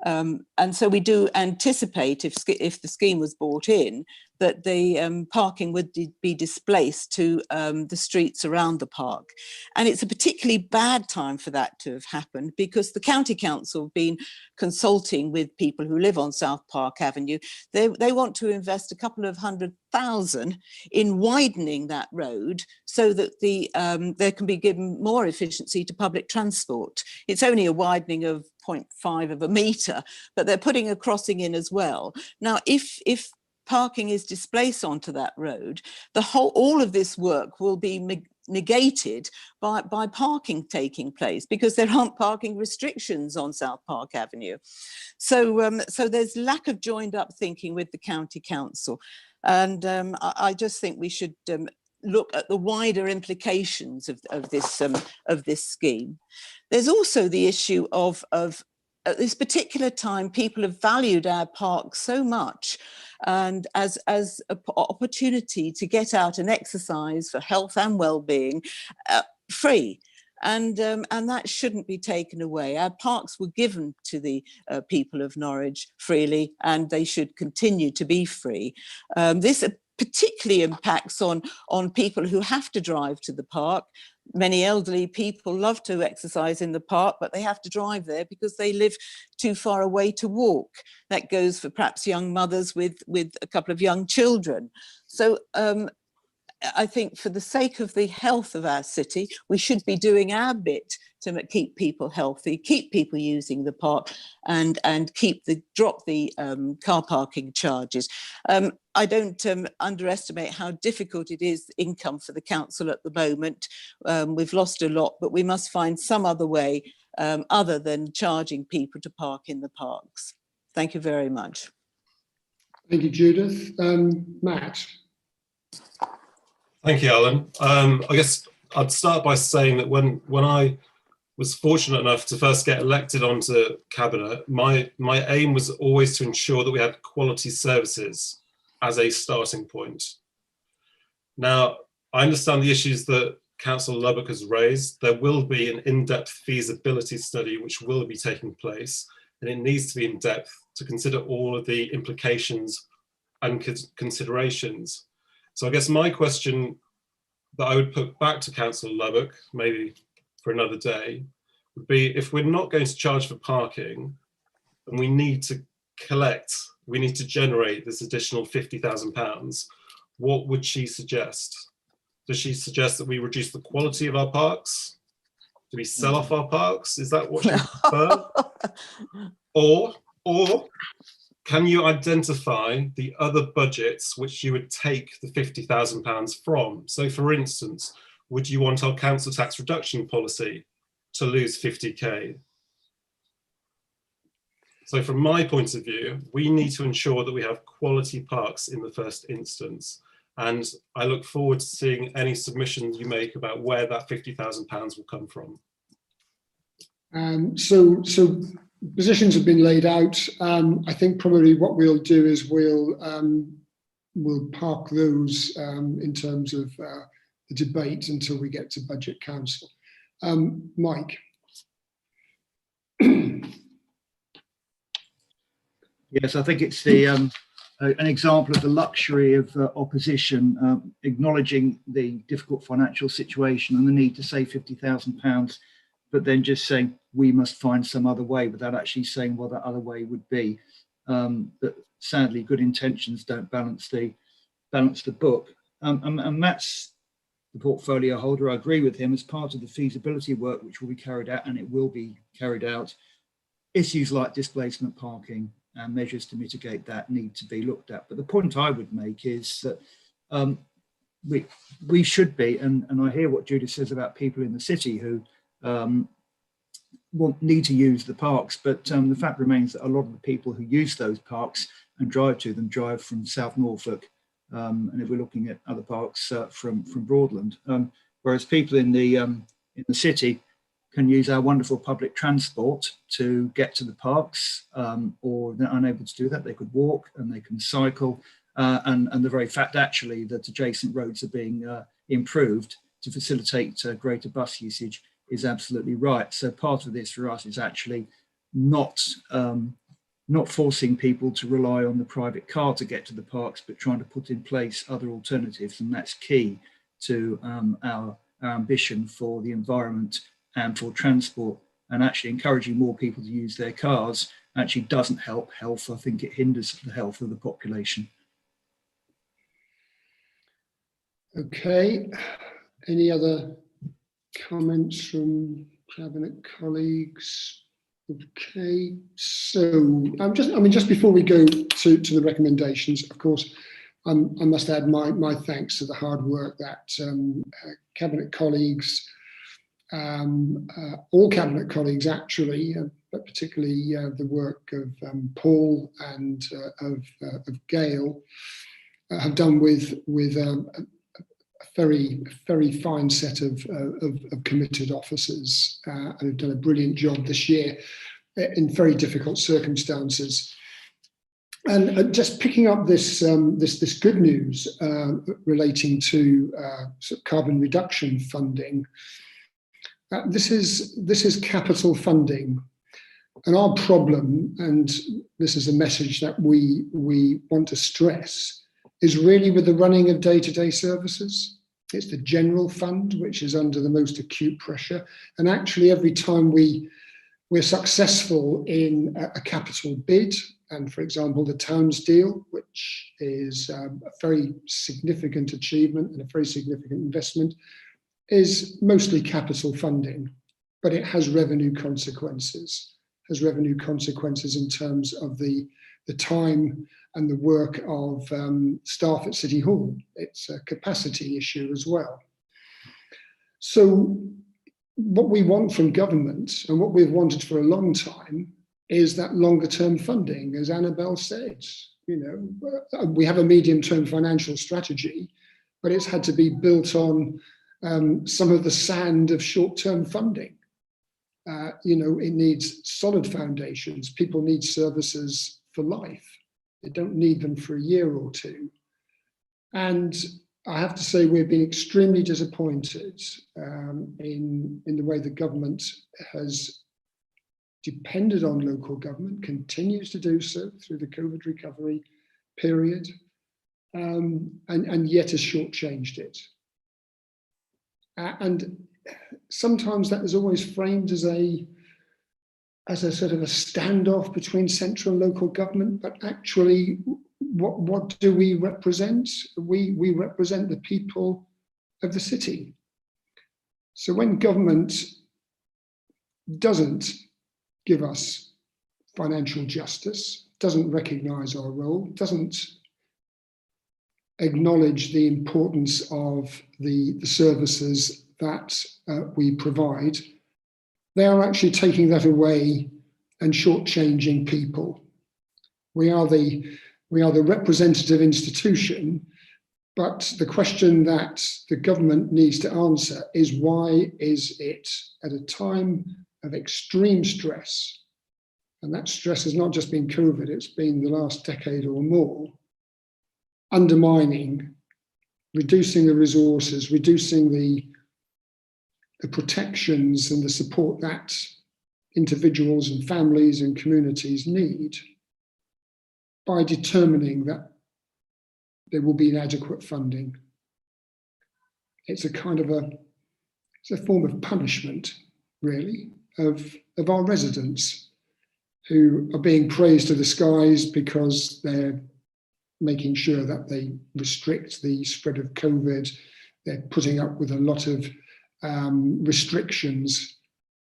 And so we do anticipate, if the scheme was brought in, that the parking would be displaced to the streets around the park. And it's a particularly bad time for that to have happened, because the County Council have been consulting with people who live on South Park Avenue. They want to invest a couple of $100,000 in widening that road so that there can be given more efficiency to public transport. It's only a widening of 0.5 of a metre, but they're putting a crossing in as well. Now, if parking is displaced onto that road, all of this work will be negated by parking taking place, because there aren't parking restrictions on South Park Avenue. So there's lack of joined up thinking with the County Council, and I just think we should look at the wider implications of this scheme. There's also the issue of at this particular time, people have valued our parks so much, and as an opportunity to get out and exercise for health and well-being, free. And that shouldn't be taken away. Our parks were given to the people of Norwich freely, and they should continue to be free. This particularly impacts on people who have to drive to the park. many elderly people love to exercise in the park, but they have to drive there because they live too far away to walk. That goes for perhaps young mothers with a couple of young children. So I think for the sake of the health of our city, we should be doing our bit to keep people healthy, keep people using the park, and drop the car parking charges. I don't underestimate how difficult it is income for the council at the moment. We've lost a lot, but we must find some other way other than charging people to park in the parks. Thank you very much. Thank you, Judith. Matt. Thank you, Alan. I guess I'd start by saying that when I was fortunate enough to first get elected onto cabinet, my aim was always to ensure that we had quality services as a starting point. Now, I understand the issues that Councillor Lubbock has raised. There will be an in-depth feasibility study which will be taking place, and it needs to be in depth to consider all of the implications and considerations. So I guess my question that I would put back to Councillor Lubbock, maybe for another day, would be if we're not going to charge for parking and we need to generate this additional £50,000, what would she suggest? Does she suggest that we reduce the quality of our parks? Do we sell off our parks? Is that what she prefer? Or can you identify the other budgets which you would take the £50,000 from? So for instance, would you want our council tax reduction policy to lose 50k? So from my point of view, we need to ensure that we have quality parks in the first instance. And I look forward to seeing any submissions you make about where that £50,000 will come from. So positions have been laid out. I think probably what we'll do is we'll park those in terms of the debate until we get to Budget Council. Mike. Yes, I think it's the an example of the luxury of opposition acknowledging the difficult financial situation and the need to save £50,000, but then just saying we must find some other way without actually saying what that other way would be. But sadly, good intentions don't balance the book. And Matt's the portfolio holder. I agree with him. As part of the feasibility work which will be carried out, and it will be carried out, issues like displacement parking and measures to mitigate that need to be looked at. But the point I would make is that we should be, and I hear what Judith says about people in the city who need to use the parks, but the fact remains that a lot of the people who use those parks and drive to them drive from South Norfolk, and if we're looking at other parks from Broadland, whereas people in the city can use our wonderful public transport to get to the parks, or they're unable to do that, they could walk and they can cycle, and the very fact actually that adjacent roads are being improved to facilitate greater bus usage is absolutely right. So part of this for us is actually not forcing people to rely on the private car to get to the parks, but trying to put in place other alternatives, and that's key to our ambition for the environment and for transport. And actually encouraging more people to use their cars actually doesn't help health. I think it hinders the health of the population. Okay, any other comments from Cabinet colleagues? Okay, so just before we go to the recommendations, of course, I must add my thanks to the hard work that Cabinet colleagues, all Cabinet colleagues actually, but particularly the work of Paul and of Gail have done with a very fine set of committed officers, and have done a brilliant job this year in very difficult circumstances. And just picking up this good news relating to sort of carbon reduction funding. This is capital funding, and our problem, and this is a message that we want to stress, is really with the running of day-to-day services. It's the general fund which is under the most acute pressure. And actually, every time we're successful in a capital bid, and for example, the Towns deal, which is a very significant achievement and a very significant investment, is mostly capital funding, but it has revenue consequences. Has revenue consequences in terms of the time and the work of staff at City Hall. It's a capacity issue as well. So what we want from government, and what we've wanted for a long time, is that longer term funding, as Annabelle said. You know, we have a medium term financial strategy, but it's had to be built on some of the sand of short term funding. You know, it needs solid foundations. People need services for life. They don't need them for a year or two. And I have to say, we've been extremely disappointed in the way the government has depended on local government, continues to do so through the COVID recovery period, and yet has shortchanged it. And sometimes that is always framed as a sort of a standoff between central and local government, but actually, what do we represent? We represent the people of the city. So when government doesn't give us financial justice, doesn't recognise our role, doesn't acknowledge the importance of the services that we provide, they are actually taking that away and shortchanging people. We are the representative institution, but the question that the government needs to answer is, why is it at a time of extreme stress, and that stress has not just been COVID, it's been the last decade or more, undermining, reducing the resources, reducing the protections and the support that individuals and families and communities need, by determining that there will be inadequate funding. It's a kind of it's a form of punishment, really, of our residents, who are being praised to the skies because they're making sure that they restrict the spread of COVID. They're putting up with a lot of restrictions,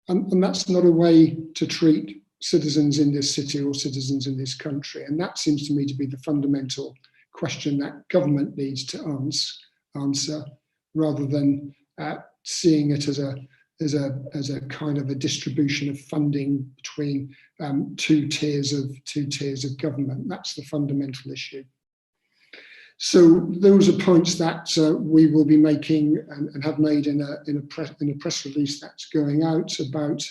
and that's not a way to treat citizens in this city or citizens in this country. And that seems to me to be the fundamental question that government needs to answer, rather than seeing it as a kind of a distribution of funding between two tiers of government. That's the fundamental issue. So those are points that we will be making and have made in a press release that's going out, about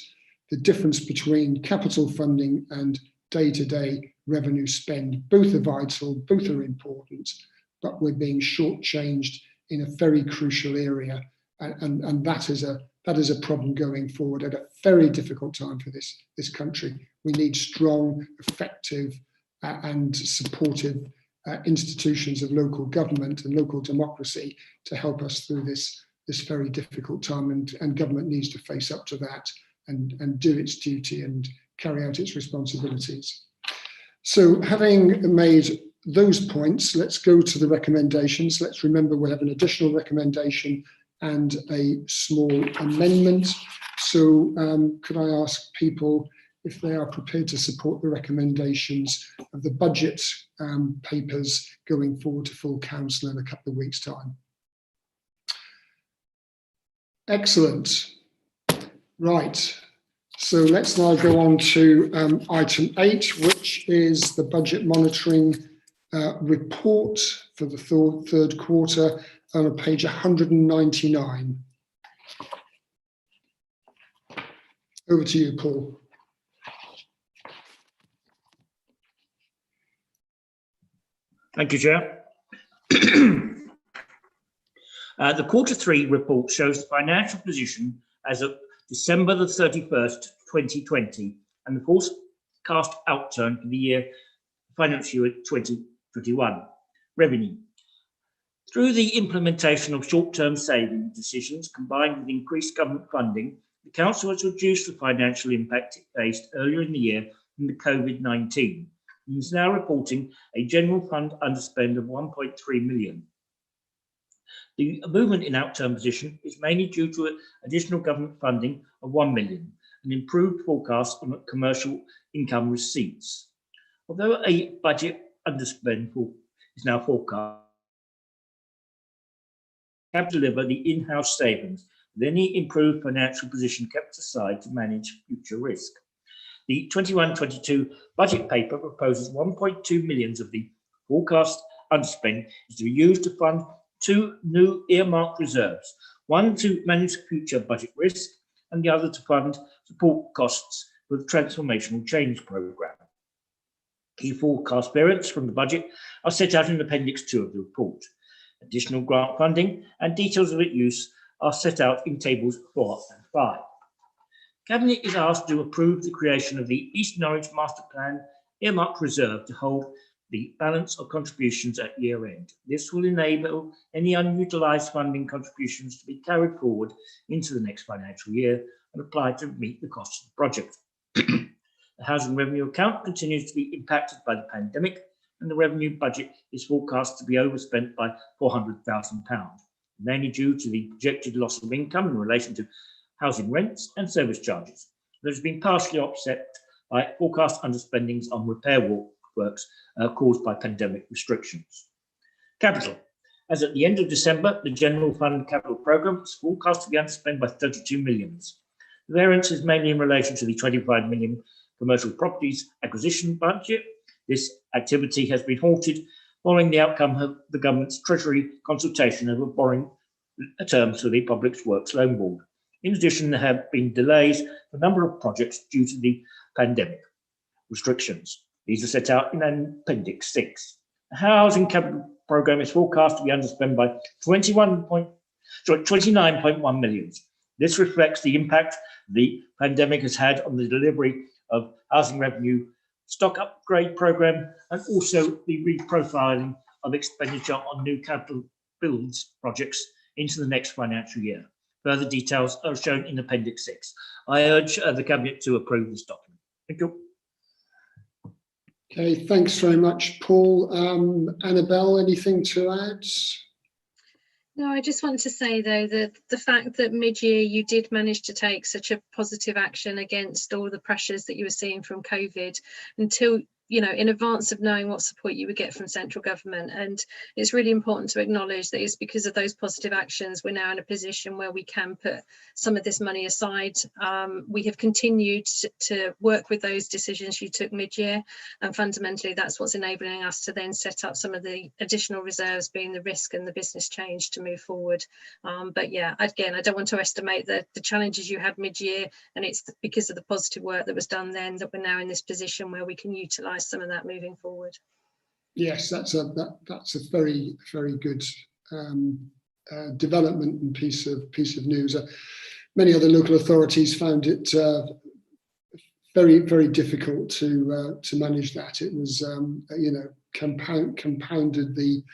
the difference between capital funding and day-to-day revenue spend. Both are vital, both are important, but we're being shortchanged in a very crucial area, and that is a problem going forward at a very difficult time for this country. We need strong, effective, and supportive institutions of local government and local democracy to help us through this very difficult time, and government needs to face up to that and do its duty and carry out its responsibilities. So having made those points, let's go to the recommendations. Let's remember we have an additional recommendation and a small amendment. So could I ask people if they are prepared to support the recommendations of the budget papers going forward to full council in a couple of weeks' time? Excellent. Right. So let's now go on to item 8, which is the budget monitoring report for the third quarter on page 199. Over to you, Paul. Thank you, Chair. The quarter 3 report shows the financial position as of December the 31st, 2020, and the forecast outturn for the year financial year 2021. Revenue. Through the implementation of short-term saving decisions combined with increased government funding, the Council has reduced the financial impact it faced earlier in the year from the COVID-19 and is now reporting a general fund underspend of 1.3 million. The movement in outturn position is mainly due to additional government funding of 1 million and improved forecasts on commercial income receipts. Although a budget underspend is now forecast, have deliver the in-house savings with any improved financial position kept aside to manage future risk. The 21-22 budget paper proposes 1.2 million of the forecast underspend is to be used to fund 2 new earmarked reserves, one to manage future budget risk and the other to fund support costs for the transformational change programme. Key forecast variants from the budget are set out in Appendix 2 of the report. Additional grant funding and details of its use are set out in tables 4 and 5. Cabinet is asked to approve the creation of the East Norwich Master Plan earmarked reserve to hold the balance of contributions at year end. This will enable any unutilised funding contributions to be carried forward into the next financial year and applied to meet the costs of the project. The housing revenue account continues to be impacted by the pandemic, and the revenue budget is forecast to be overspent by £400,000, mainly due to the projected loss of income in relation to housing rents and service charges. That has been partially offset by forecast underspendings on repair works caused by pandemic restrictions. Capital. As at the end of December, the General Fund Capital Programme is forecast to be underspent by 32 million. The variance is mainly in relation to the 25 million commercial properties acquisition budget. This activity has been halted following the outcome of the government's Treasury consultation over borrowing terms for the Public Works Loan Board. In addition, there have been delays for a number of projects due to the pandemic restrictions. These are set out in Appendix 6. The Housing Capital Programme is forecast to be underspent by 29.1 million. This reflects the impact the pandemic has had on the delivery of housing revenue stock upgrade programme and also the reprofiling of expenditure on new capital builds projects into the next financial year. Further details are shown in Appendix 6. I urge the Cabinet to approve this document. Thank you. Okay, thanks very much, Paul. Annabelle, anything to add? No, I just want to say, though, that the fact that mid-year you did manage to take such a positive action against all the pressures that you were seeing from COVID until, you know, in advance of knowing what support you would get from central government. And it's really important to acknowledge that it's because of those positive actions we're now in a position where we can put some of this money aside. We have continued to work with those decisions you took mid-year, and fundamentally that's what's enabling us to then set up some of the additional reserves, being the risk and the business change, to move forward. But yeah, again, I don't want to estimate the challenges you had mid-year, and it's because of the positive work that was done then that we're now in this position where we can utilise some of that moving forward. Yes, that's a very good development and piece of news. Many other local authorities found it very difficult to manage that. It was compounded the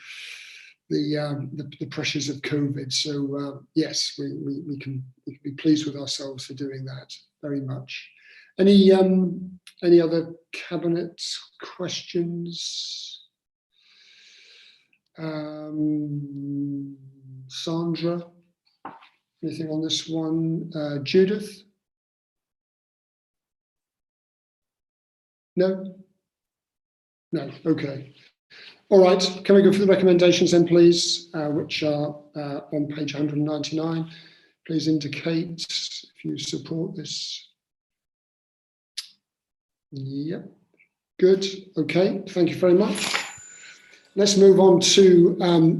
pressures of COVID. So yes, we can be pleased with ourselves for doing that very much. Any other cabinet questions? Sandra, anything on this one? Judith? No? No, okay. All right, can we go for the recommendations then, please, which are on page 199. Please indicate if you support this. Yep, good, okay, thank you very much. Let's move on to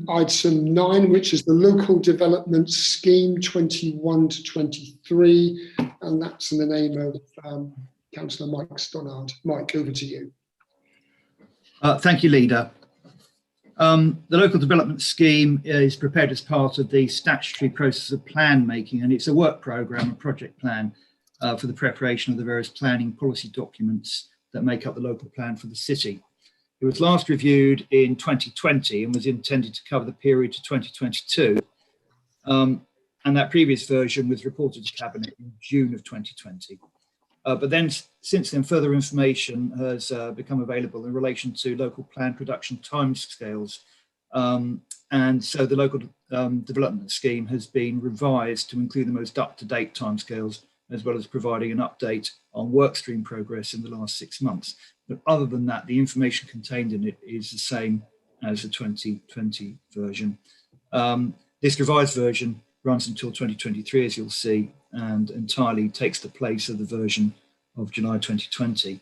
item 9, which is the Local Development Scheme 21 to 23, and that's in the name of Councillor Mike Stannard. Mike, over to you. Thank you, Leader. The Local Development Scheme is prepared as part of the statutory process of plan making, and it's a work programme, a project plan for the preparation of the various planning policy documents that make up the local plan for the city. It was last reviewed in 2020 and was intended to cover the period to 2022. And that previous version was reported to Cabinet in June of 2020. But then since then, further information has become available in relation to local plan production timescales. And so the local development scheme has been revised to include the most up-to-date timescales, as well as providing an update on workstream progress in the last 6 months. But other than that, the information contained in it is the same as the 2020 version. This revised version runs until 2023, as you'll see, and entirely takes the place of the version of July 2020.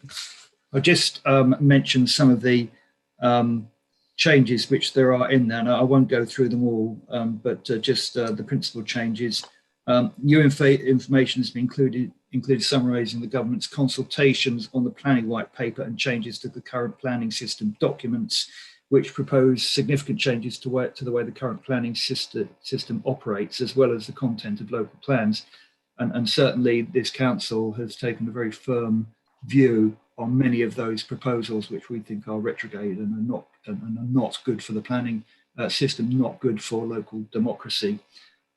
I'll just mention some of the changes which there are in there, and I won't go through them all, but just the principal changes. New information has been included summarising the government's consultations on the planning white paper and changes to the current planning system documents, which propose significant changes to the way the current planning system operates, as well as the content of local plans. And certainly this council has taken a very firm view on many of those proposals, which we think are retrograde and are not good for the planning system, not good for local democracy.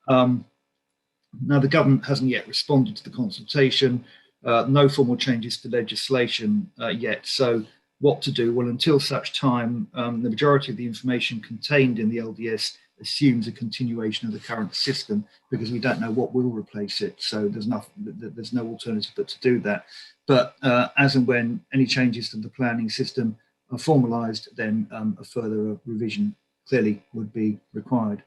Now, the government hasn't yet responded to the consultation, no formal changes to legislation yet. So what to do? Well, until such time, the majority of the information contained in the LDS assumes a continuation of the current system, because we don't know what will replace it. So there's no alternative but to do that. But as and when any changes to the planning system are formalised, then a further revision clearly would be required.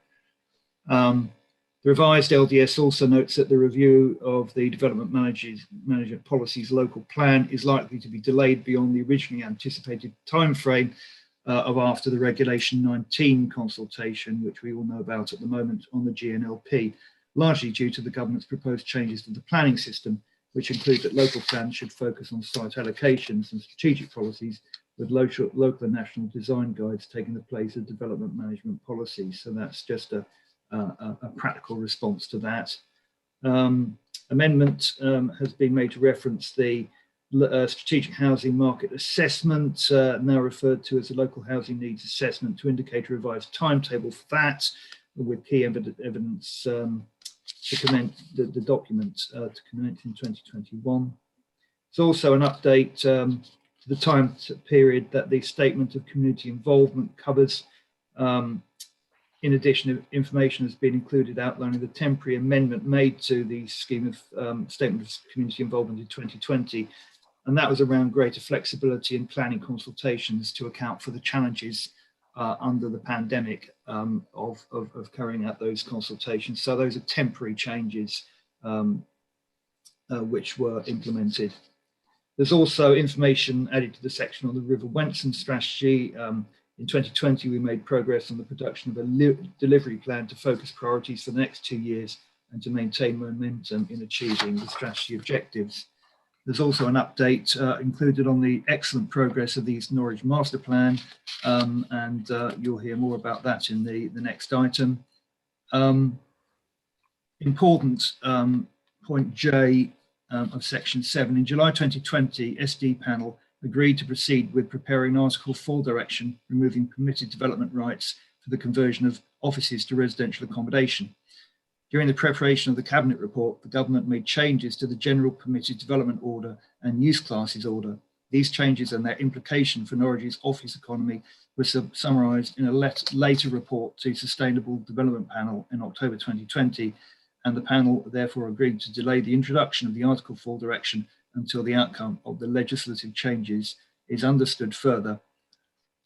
The revised LDS also notes that the review of the development management policy's local plan is likely to be delayed beyond the originally anticipated timeframe of after the Regulation 19 consultation, which we all know about at the moment on the GNLP, largely due to the government's proposed changes to the planning system, which include that local plans should focus on site allocations and strategic policies, with local and national design guides taking the place of development management policies. So that's just a practical response to that. Amendment has been made to reference the strategic housing market assessment, now referred to as the local housing needs assessment, to indicate a revised timetable for that, with key evidence to commence the document to commence in 2021. There's also an update to the time period that the statement of community involvement covers. In addition, information has been included outlining the temporary amendment made to the scheme of statement of community involvement in 2020, and that was around greater flexibility in planning consultations to account for the challenges under the pandemic of carrying out those consultations. So those are temporary changes which were implemented. There's also information added to the section on the River Wensum strategy. In 2020, we made progress on the production of a delivery plan to focus priorities for the next 2 years and to maintain momentum in achieving the strategy objectives. There's also an update included on the excellent progress of the East Norwich Master Plan, and you'll hear more about that in the next item. Important point J of section 7. In July 2020, SD panel agreed to proceed with preparing Article 4 direction, removing permitted development rights for the conversion of offices to residential accommodation. During the preparation of the Cabinet report, the government made changes to the General Permitted Development Order and Use Classes Order. These changes and their implication for Norwich's office economy were summarised in a later report to Sustainable Development Panel in October 2020, and the panel therefore agreed to delay the introduction of the Article 4 direction until the outcome of the legislative changes is understood further.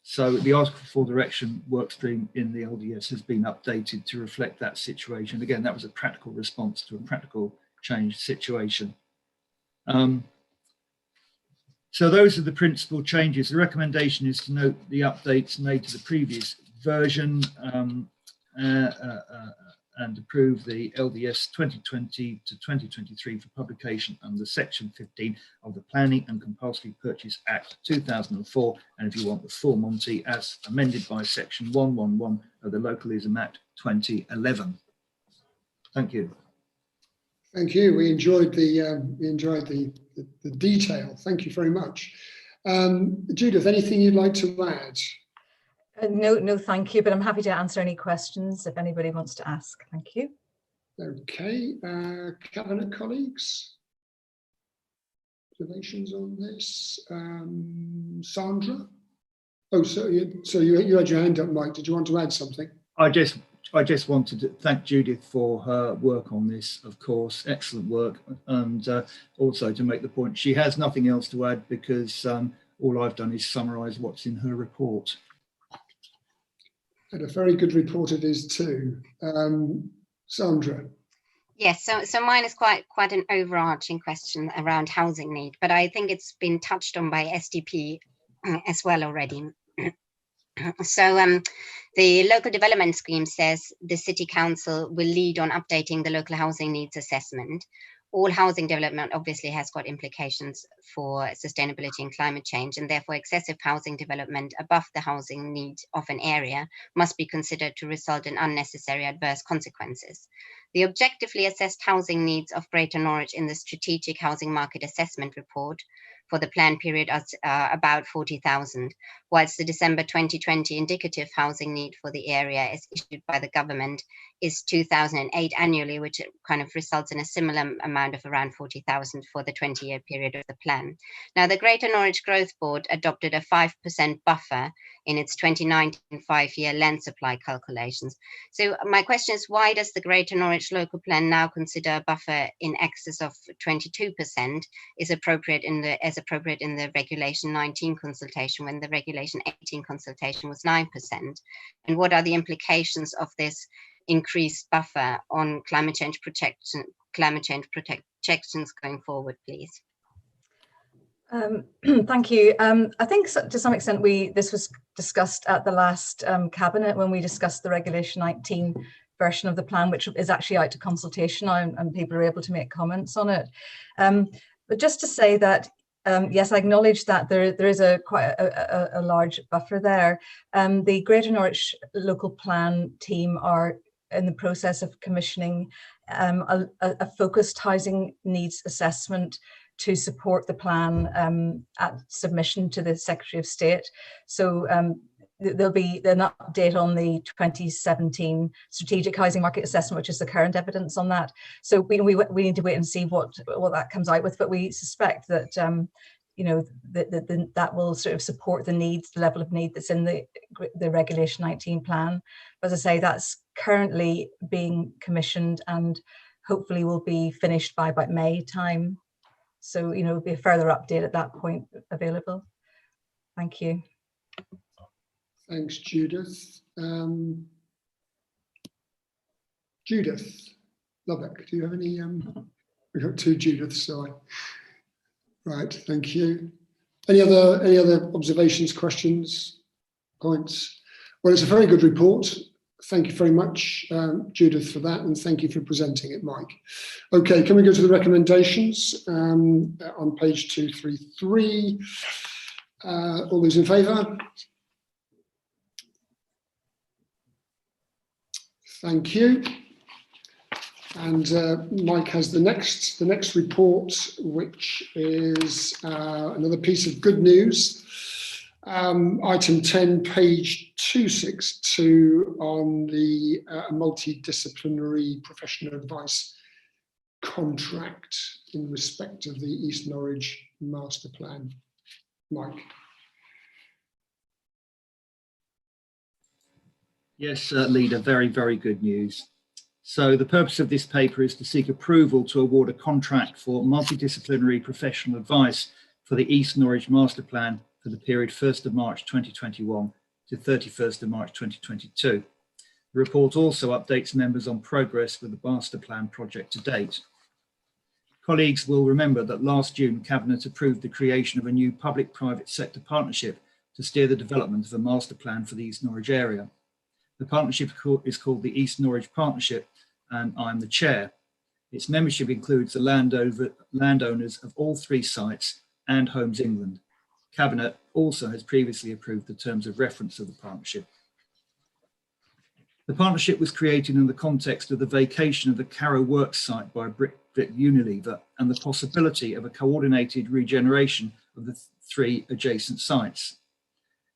So the Article 4 direction workstream in the LDS has been updated to reflect that situation. Again, that was a practical response to a practical change situation. So those are the principal changes. The recommendation is to note the updates made to the previous version and approve the LDS 2020 to 2023 for publication under Section 15 of the Planning and Compulsory Purchase Act 2004, and if you want the full Monty, as amended by Section 111 of the Localism Act 2011. Thank you. Thank you. We enjoyed the detail. Thank you very much. Judith, anything you'd like to add? No, thank you, but I'm happy to answer any questions if anybody wants to ask. Thank you. Okay, Cabinet colleagues? Observations on this? Sandra? Oh, so you had your hand up, Mike. Did you want to add something? I just wanted to thank Judith for her work on this, of course, excellent work, and also to make the point she has nothing else to add because all I've done is summarise what's in her report. And a very good report it is too. Sandra. Yes, so mine is quite an overarching question around housing need, but I think it's been touched on by SDP as well already. So the local development scheme says the City Council will lead on updating the local housing needs assessment. All housing development obviously has got implications for sustainability and climate change, and therefore excessive housing development above the housing need of an area must be considered to result in unnecessary adverse consequences. The objectively assessed housing needs of Greater Norwich in the Strategic Housing Market Assessment Report for the planned period are about 40,000, whilst the December 2020 indicative housing need for the area as issued by the government is 2008 annually, which kind of results in a similar amount of around 40,000 for the 20-year period of the plan. Now, the Greater Norwich Growth Board adopted a 5% buffer in its 2019 5-year land supply calculations. So my question is, why does the Greater Norwich local plan now consider a buffer in excess of 22% is appropriate in the Regulation 19 consultation when the Regulation 18 consultation was 9%? And what are the implications of this increased buffer on climate change protections going forward, please? Thank you. I think to some extent this was discussed at the last Cabinet when we discussed the Regulation 19 version of the plan, which is actually out to consultation now, and people are able to make comments on it. But just to say that, yes, I acknowledge that there is quite a large buffer there. The Greater Norwich local plan team are in the process of commissioning a focused housing needs assessment to support the plan at submission to the Secretary of State. So there'll be an update on the 2017 Strategic Housing Market Assessment, which is the current evidence on that. So we need to wait and see what that comes out with, but we suspect that that will sort of support the needs, the level of need that's in the Regulation 19 plan. As I say, that's currently being commissioned and hopefully will be finished by about May time. So, there'll be a further update at that point available. Thank you. Thanks, Judith. Judith Lubbock, do you have any? We've got two Judiths, sorry. Right, thank you. Any other observations, questions, points? Well, it's a very good report. Thank you very much, Judith, for that, and thank you for presenting it, Mike. Okay, can we go to the recommendations on page 233? All those in favour? Thank you. And Mike has the next report, which is another piece of good news. Item 10, page 262 on the multidisciplinary professional advice contract in respect of the East Norwich master plan. Mike. Yes, Leader, very, very good news. So the purpose of this paper is to seek approval to award a contract for multidisciplinary professional advice for the East Norwich master plan for the period 1st of March 2021 to 31st of March 2022. The report also updates members on progress with the master plan project to date. Colleagues will remember that last June, Cabinet approved the creation of a new public-private sector partnership to steer the development of a master plan for the East Norwich area. The partnership is called the East Norwich Partnership, and I'm the chair. Its membership includes the landowners of all three sites and Homes England. Cabinet also has previously approved the terms of reference of the partnership. The partnership was created in the context of the vacation of the Carrow Works site by Brit Unilever and the possibility of a coordinated regeneration of the 3 adjacent sites,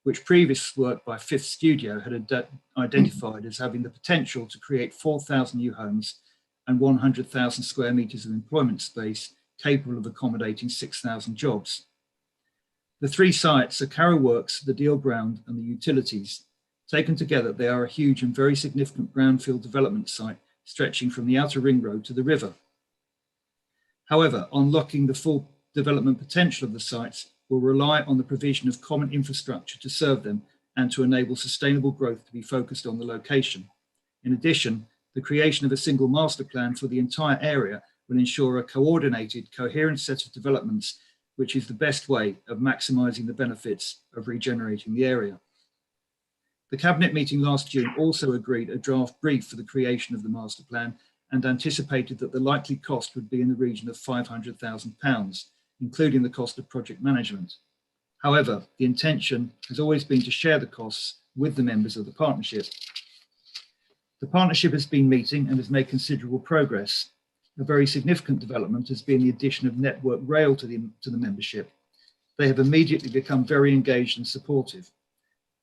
which previous work by Fifth Studio had identified as having the potential to create 4,000 new homes and 100,000 square metres of employment space capable of accommodating 6,000 jobs. The 3 sites are Carrow Works, the Deal Ground and the utilities. Taken together, they are a huge and very significant brownfield development site stretching from the outer ring road to the river. However, unlocking the full development potential of the sites will rely on the provision of common infrastructure to serve them and to enable sustainable growth to be focused on the location. In addition, the creation of a single master plan for the entire area will ensure a coordinated, coherent set of developments, which is the best way of maximising the benefits of regenerating the area. The Cabinet meeting last June also agreed a draft brief for the creation of the master plan and anticipated that the likely cost would be in the region of £500,000, including the cost of project management. However, the intention has always been to share the costs with the members of the partnership. The partnership has been meeting and has made considerable progress. A very significant development has been the addition of Network Rail to the membership. They have immediately become very engaged and supportive.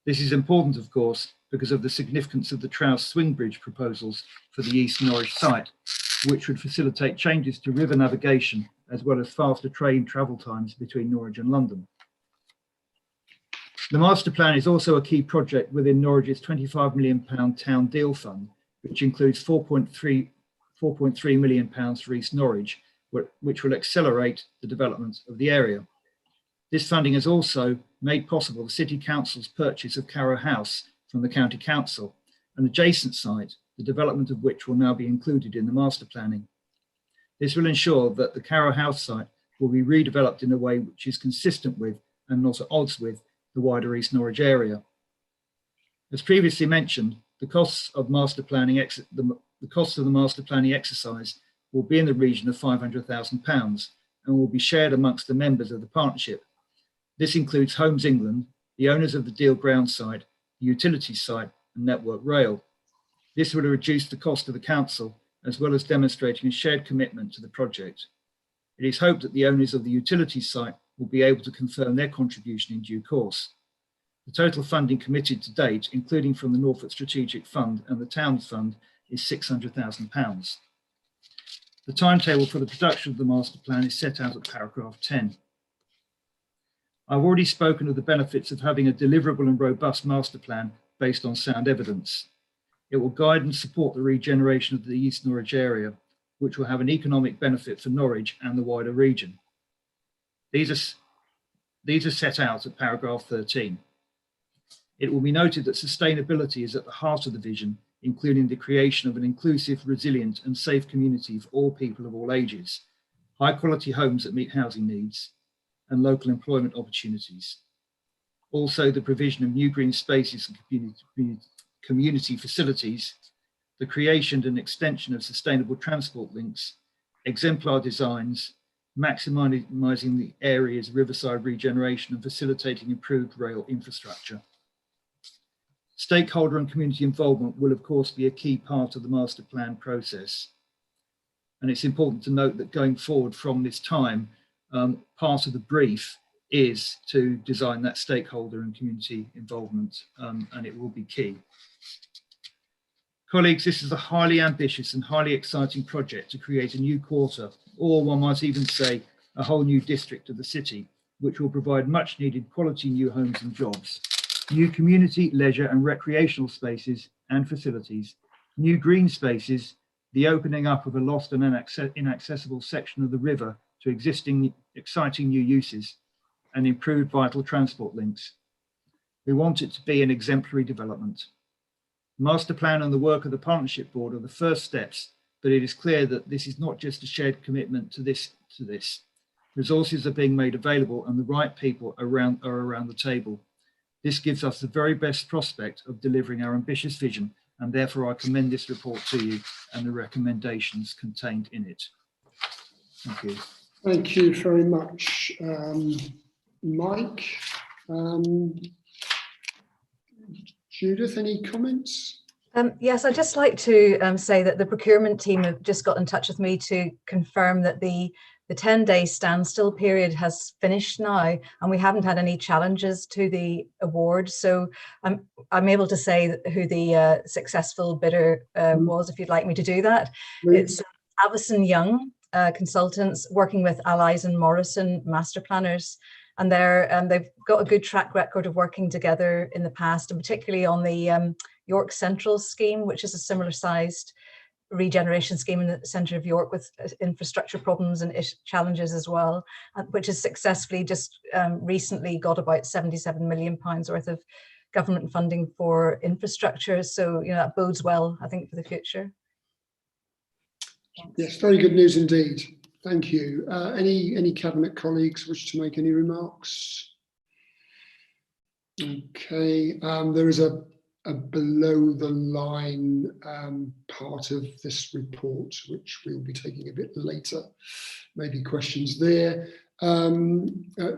This is important, of course, because of the significance of the Trowse Swing Bridge proposals for the East Norwich site, which would facilitate changes to river navigation as well as faster train travel times between Norwich and London. The master plan is also a key project within Norwich's £25 million town deal fund, which includes £4.3 million for East Norwich, which will accelerate the development of the area. This funding has also made possible the City Council's purchase of Carrow House from the County Council, an adjacent site, the development of which will now be included in the master planning. This will ensure that the Carrow House site will be redeveloped in a way which is consistent with and not at odds with the wider East Norwich area. As previously mentioned, the costs of the master planning exercise will be in the region of £500,000 and will be shared amongst the members of the partnership. This includes Homes England, the owners of the Deal Ground site, the utilities site and Network Rail. This will reduce the cost of the council as well as demonstrating a shared commitment to the project. It is hoped that the owners of the utilities site will be able to confirm their contribution in due course. The total funding committed to date, including from the Norfolk Strategic Fund and the Towns Fund, is £600,000. The timetable for the production of the master plan is set out at paragraph 10. I've already spoken of the benefits of having a deliverable and robust master plan based on sound evidence. It will guide and support the regeneration of the East Norwich area, which will have an economic benefit for Norwich and the wider region. These are set out at paragraph 13. It will be noted that sustainability is at the heart of the vision, including the creation of an inclusive, resilient and safe community for all people of all ages, high quality homes that meet housing needs, and local employment opportunities. Also, the provision of new green spaces and community facilities, the creation and extension of sustainable transport links, exemplar designs, maximising the area's riverside regeneration and facilitating improved rail infrastructure. Stakeholder and community involvement will of course be a key part of the master plan process. And it's important to note that going forward from this time, part of the brief is to design that stakeholder and community involvement, and it will be key. Colleagues, this is a highly ambitious and highly exciting project to create a new quarter, or one might even say a whole new district of the city, which will provide much needed quality new homes and jobs, new community, leisure and recreational spaces and facilities, new green spaces, the opening up of a lost and inaccessible section of the river to existing exciting new uses, and improved vital transport links. We want it to be an exemplary development. The master plan and the work of the partnership board are the first steps, but it is clear that this is not just a shared commitment to this. Resources are being made available and the right people are around the table. This gives us the very best prospect of delivering our ambitious vision, and therefore I commend this report to you and the recommendations contained in it. Thank you. Thank you very much, Mike. Judith, any comments? Yes, I'd just like to say that the procurement team have just got in touch with me to confirm that the the 10-day standstill period has finished now, and we haven't had any challenges to the award. So I'm able to say who the successful bidder was, if you'd like me to do that. It's Avison Young Consultants, working with Allies and Morrison Master Planners. And they've got a good track record of working together in the past, and particularly on the York Central scheme, which is a similar sized regeneration scheme in the centre of York with infrastructure problems and challenges as well, which has successfully just recently got about £77 million worth of government funding for infrastructure. So, you know, that bodes well, I think, for the future. Thanks. Yes, very good news indeed. Thank you. Any Cabinet colleagues wish to make any remarks? Okay, there is a below the line part of this report, which we'll be taking a bit later. Maybe questions there.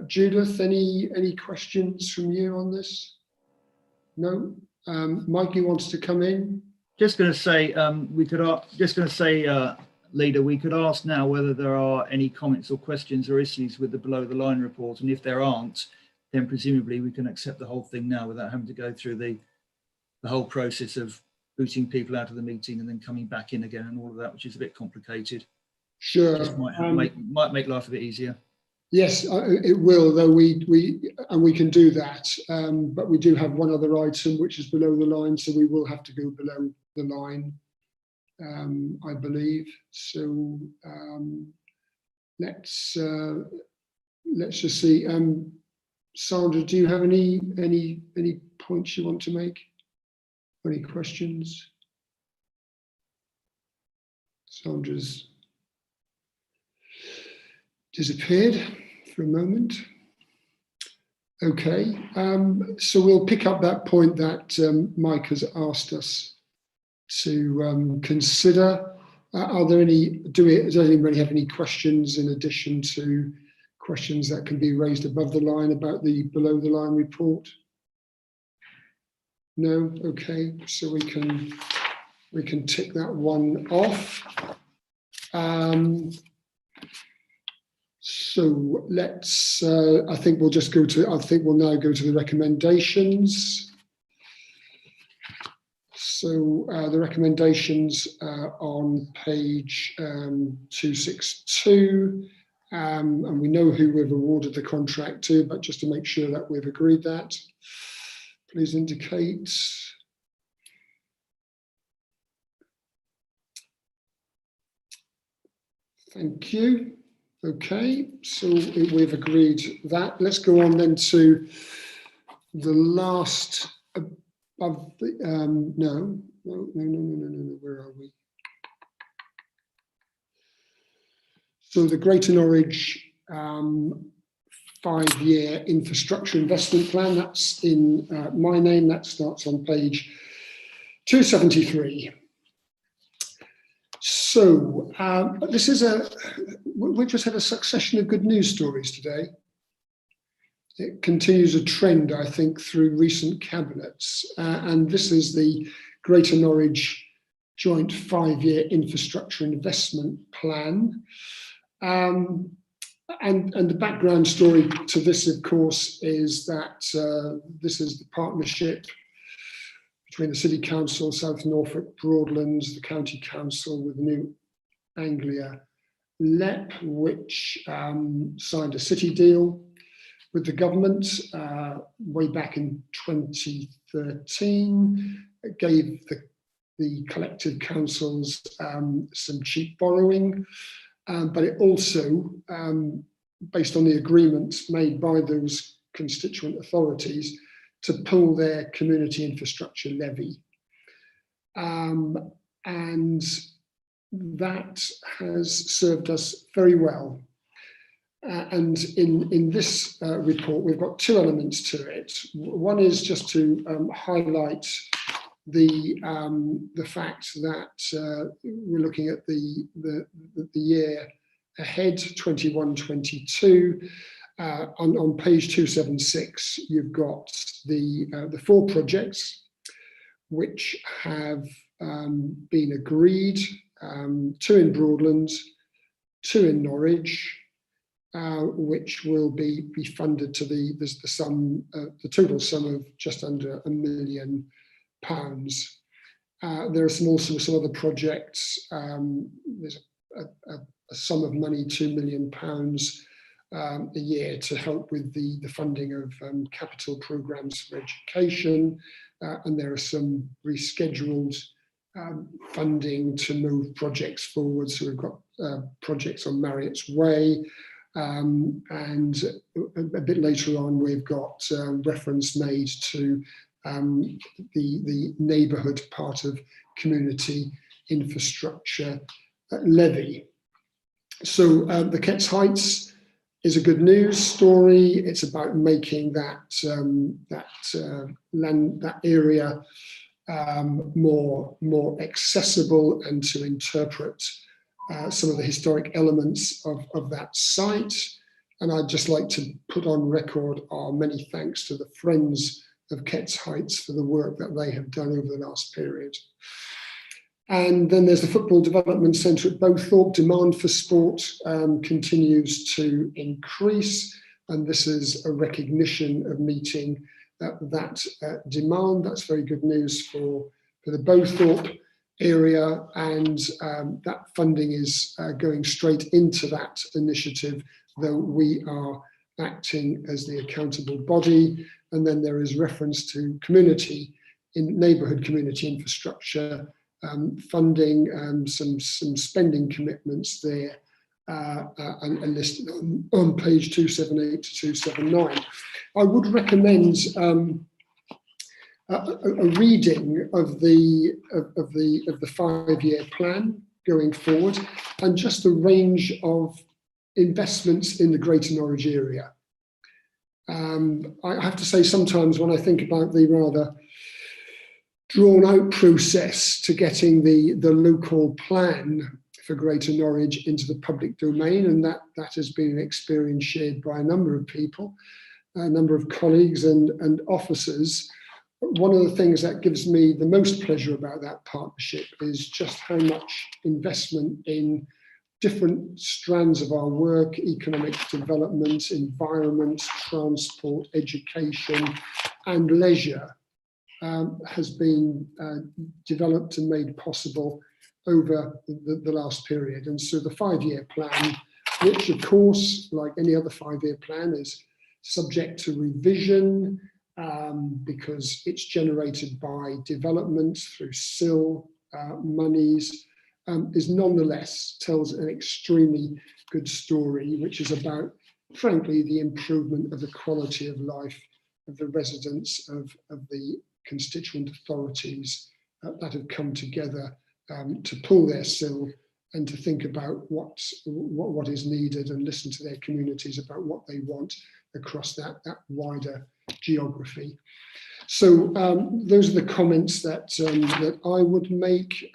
Judith, any questions from you on this? No? Mike, you wanted to come in? Just going to say, Leader, we could ask now whether there are any comments or questions or issues with the below the line report, and if there aren't, then presumably we can accept the whole thing now without having to go through the whole process of booting people out of the meeting and then coming back in again and all of that, which is a bit complicated. Sure. Just might make life a bit easier. Yes, it will, though we can do that. But we do have one other item which is below the line, so we will have to go below the line, I believe. So let's just see. Sandra, do you have any points you want to make? Any questions? Sandra's disappeared for a moment. Okay, so we'll pick up that point that Mike has asked us to consider. Are there any? Does anybody have any questions in addition to questions that can be raised above the line about the below the line report? No. Okay, so we can tick that one off. So let's. I think we'll just go to. I think we'll now go to the recommendations. So the recommendations on page 262, and we know who we've awarded the contract to, but just to make sure that we've agreed that, please indicate. Thank you. Okay, so we've agreed that. Let's go on then to the last above the, no, where are we? So the Greater Norwich 5-year infrastructure investment plan, that's in my name, that starts on page 273. So this is we just had a succession of good news stories today. It continues a trend, I think, through recent cabinets, and this is the Greater Norwich Joint 5-year infrastructure investment plan. And the background story to this, of course, is that this is the partnership between the City Council, South Norfolk, Broadlands, the County Council with New Anglia LEP, which signed a city deal with the government way back in 2013. It gave the collective councils some cheap borrowing, but it also, based on the agreements made by those constituent authorities, to pull their community infrastructure levy. And that has served us very well. And in this report, we've got two elements to it. One is just to highlight the fact that we're looking at the year ahead, 21-22. On page 276, you've got the 4 projects which have been agreed, 2 in Broadlands, 2 in Norwich, which will be funded to the total sum of just under £1 million. There are also some other projects. There's a sum of money, £2 million a year, to help with the funding of capital programmes for education, and there are some rescheduled funding to move projects forward. So we've got projects on Marriott's Way, and a bit later on we've got reference made to the neighbourhood part of community infrastructure levy. So the Ketts Heights is a good news story. It's about making that area more accessible, and to interpret some of the historic elements of that site. And I'd just like to put on record our many thanks to the Friends of Ketts Heights for the work that they have done over the last period. And then there's the Football Development Centre at Bowthorpe. Demand for sport continues to increase, and this is a recognition of meeting that demand. That's very good news for the Bowthorpe area, and that funding is going straight into that initiative, though we are acting as the accountable body. And then there is reference to neighbourhood community infrastructure funding, some spending commitments there, and listed on page 278 to 279. I would recommend a reading of the 5-year plan going forward, and just the range of investments in the Greater Norwich area. I have to say, sometimes when I think about the rather drawn out process to getting the local plan for Greater Norwich into the public domain, and that has been an experience shared by a number of people, a number of colleagues and officers. One of the things that gives me the most pleasure about that partnership is just how much investment in different strands of our work: economic development, environment, transport, education, and leisure, has been developed and made possible over the last period. And so the 5-year plan, which of course, like any other 5-year plan, is subject to revision, because it's generated by development through SIL monies, is nonetheless tells an extremely good story, which is about, frankly, the improvement of the quality of life of the residents of the constituent authorities that have come together to pull their SIL and to think about what is needed, and listen to their communities about what they want across that wider geography. So those are the comments that I would make.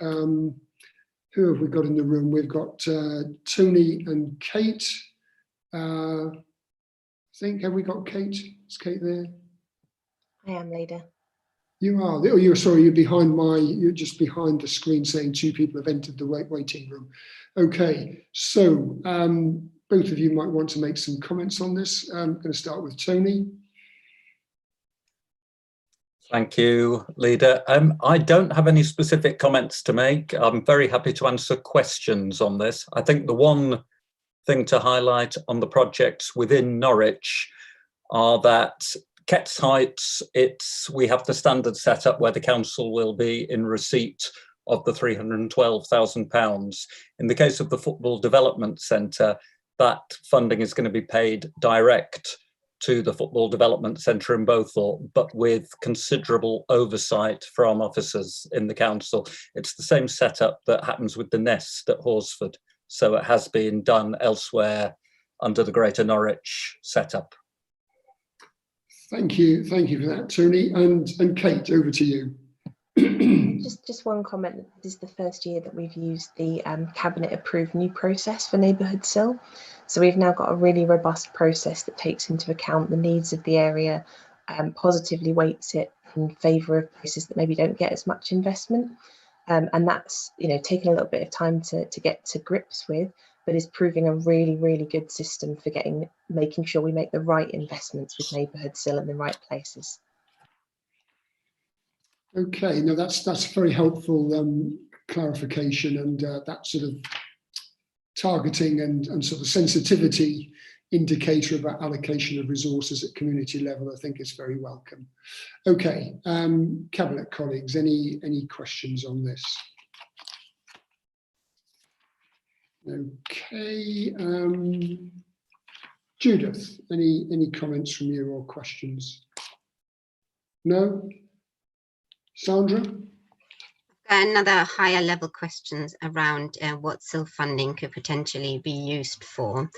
Who have we got in the room? We've got Tony and Kate. I think, have we got Kate? Is Kate there? I am, leader. You are. Oh, you're sorry. You're just behind the screen saying 2 people have entered the waiting room. Okay. So both of you might want to make some comments on this. I'm going to start with Tony. Thank you, Leader. I don't have any specific comments to make. I'm very happy to answer questions on this. I think the one thing to highlight on the projects within Norwich are that Ketts Heights, we have the standard setup where the council will be in receipt of the £312,000. In the case of the Football Development Centre, that funding is going to be paid direct to the Football Development Centre in Bowthorpe, but with considerable oversight from officers in the council. It's the same setup that happens with the Nest at Horsford. So it has been done elsewhere under the Greater Norwich setup. Thank you for that, Tony. And Kate, over to you. Just one comment. This is the first year that we've used the cabinet approved new process for neighbourhood SIL. So we've now got a really robust process that takes into account the needs of the area, positively weights it in favour of places that maybe don't get as much investment. And that's taken a little bit of time to get to grips with. but is proving a really, really good system for making sure we make the right investments with Neighbourhood Sill in the right places. Okay, no, that's very helpful clarification, and that sort of targeting and sort of sensitivity indicator about allocation of resources at community level, I think is very welcome. Okay, Cabinet colleagues, any questions on this? Okay, Judith, any comments from you or questions? No? Sandra? Another higher level questions around what SIL funding could potentially be used for.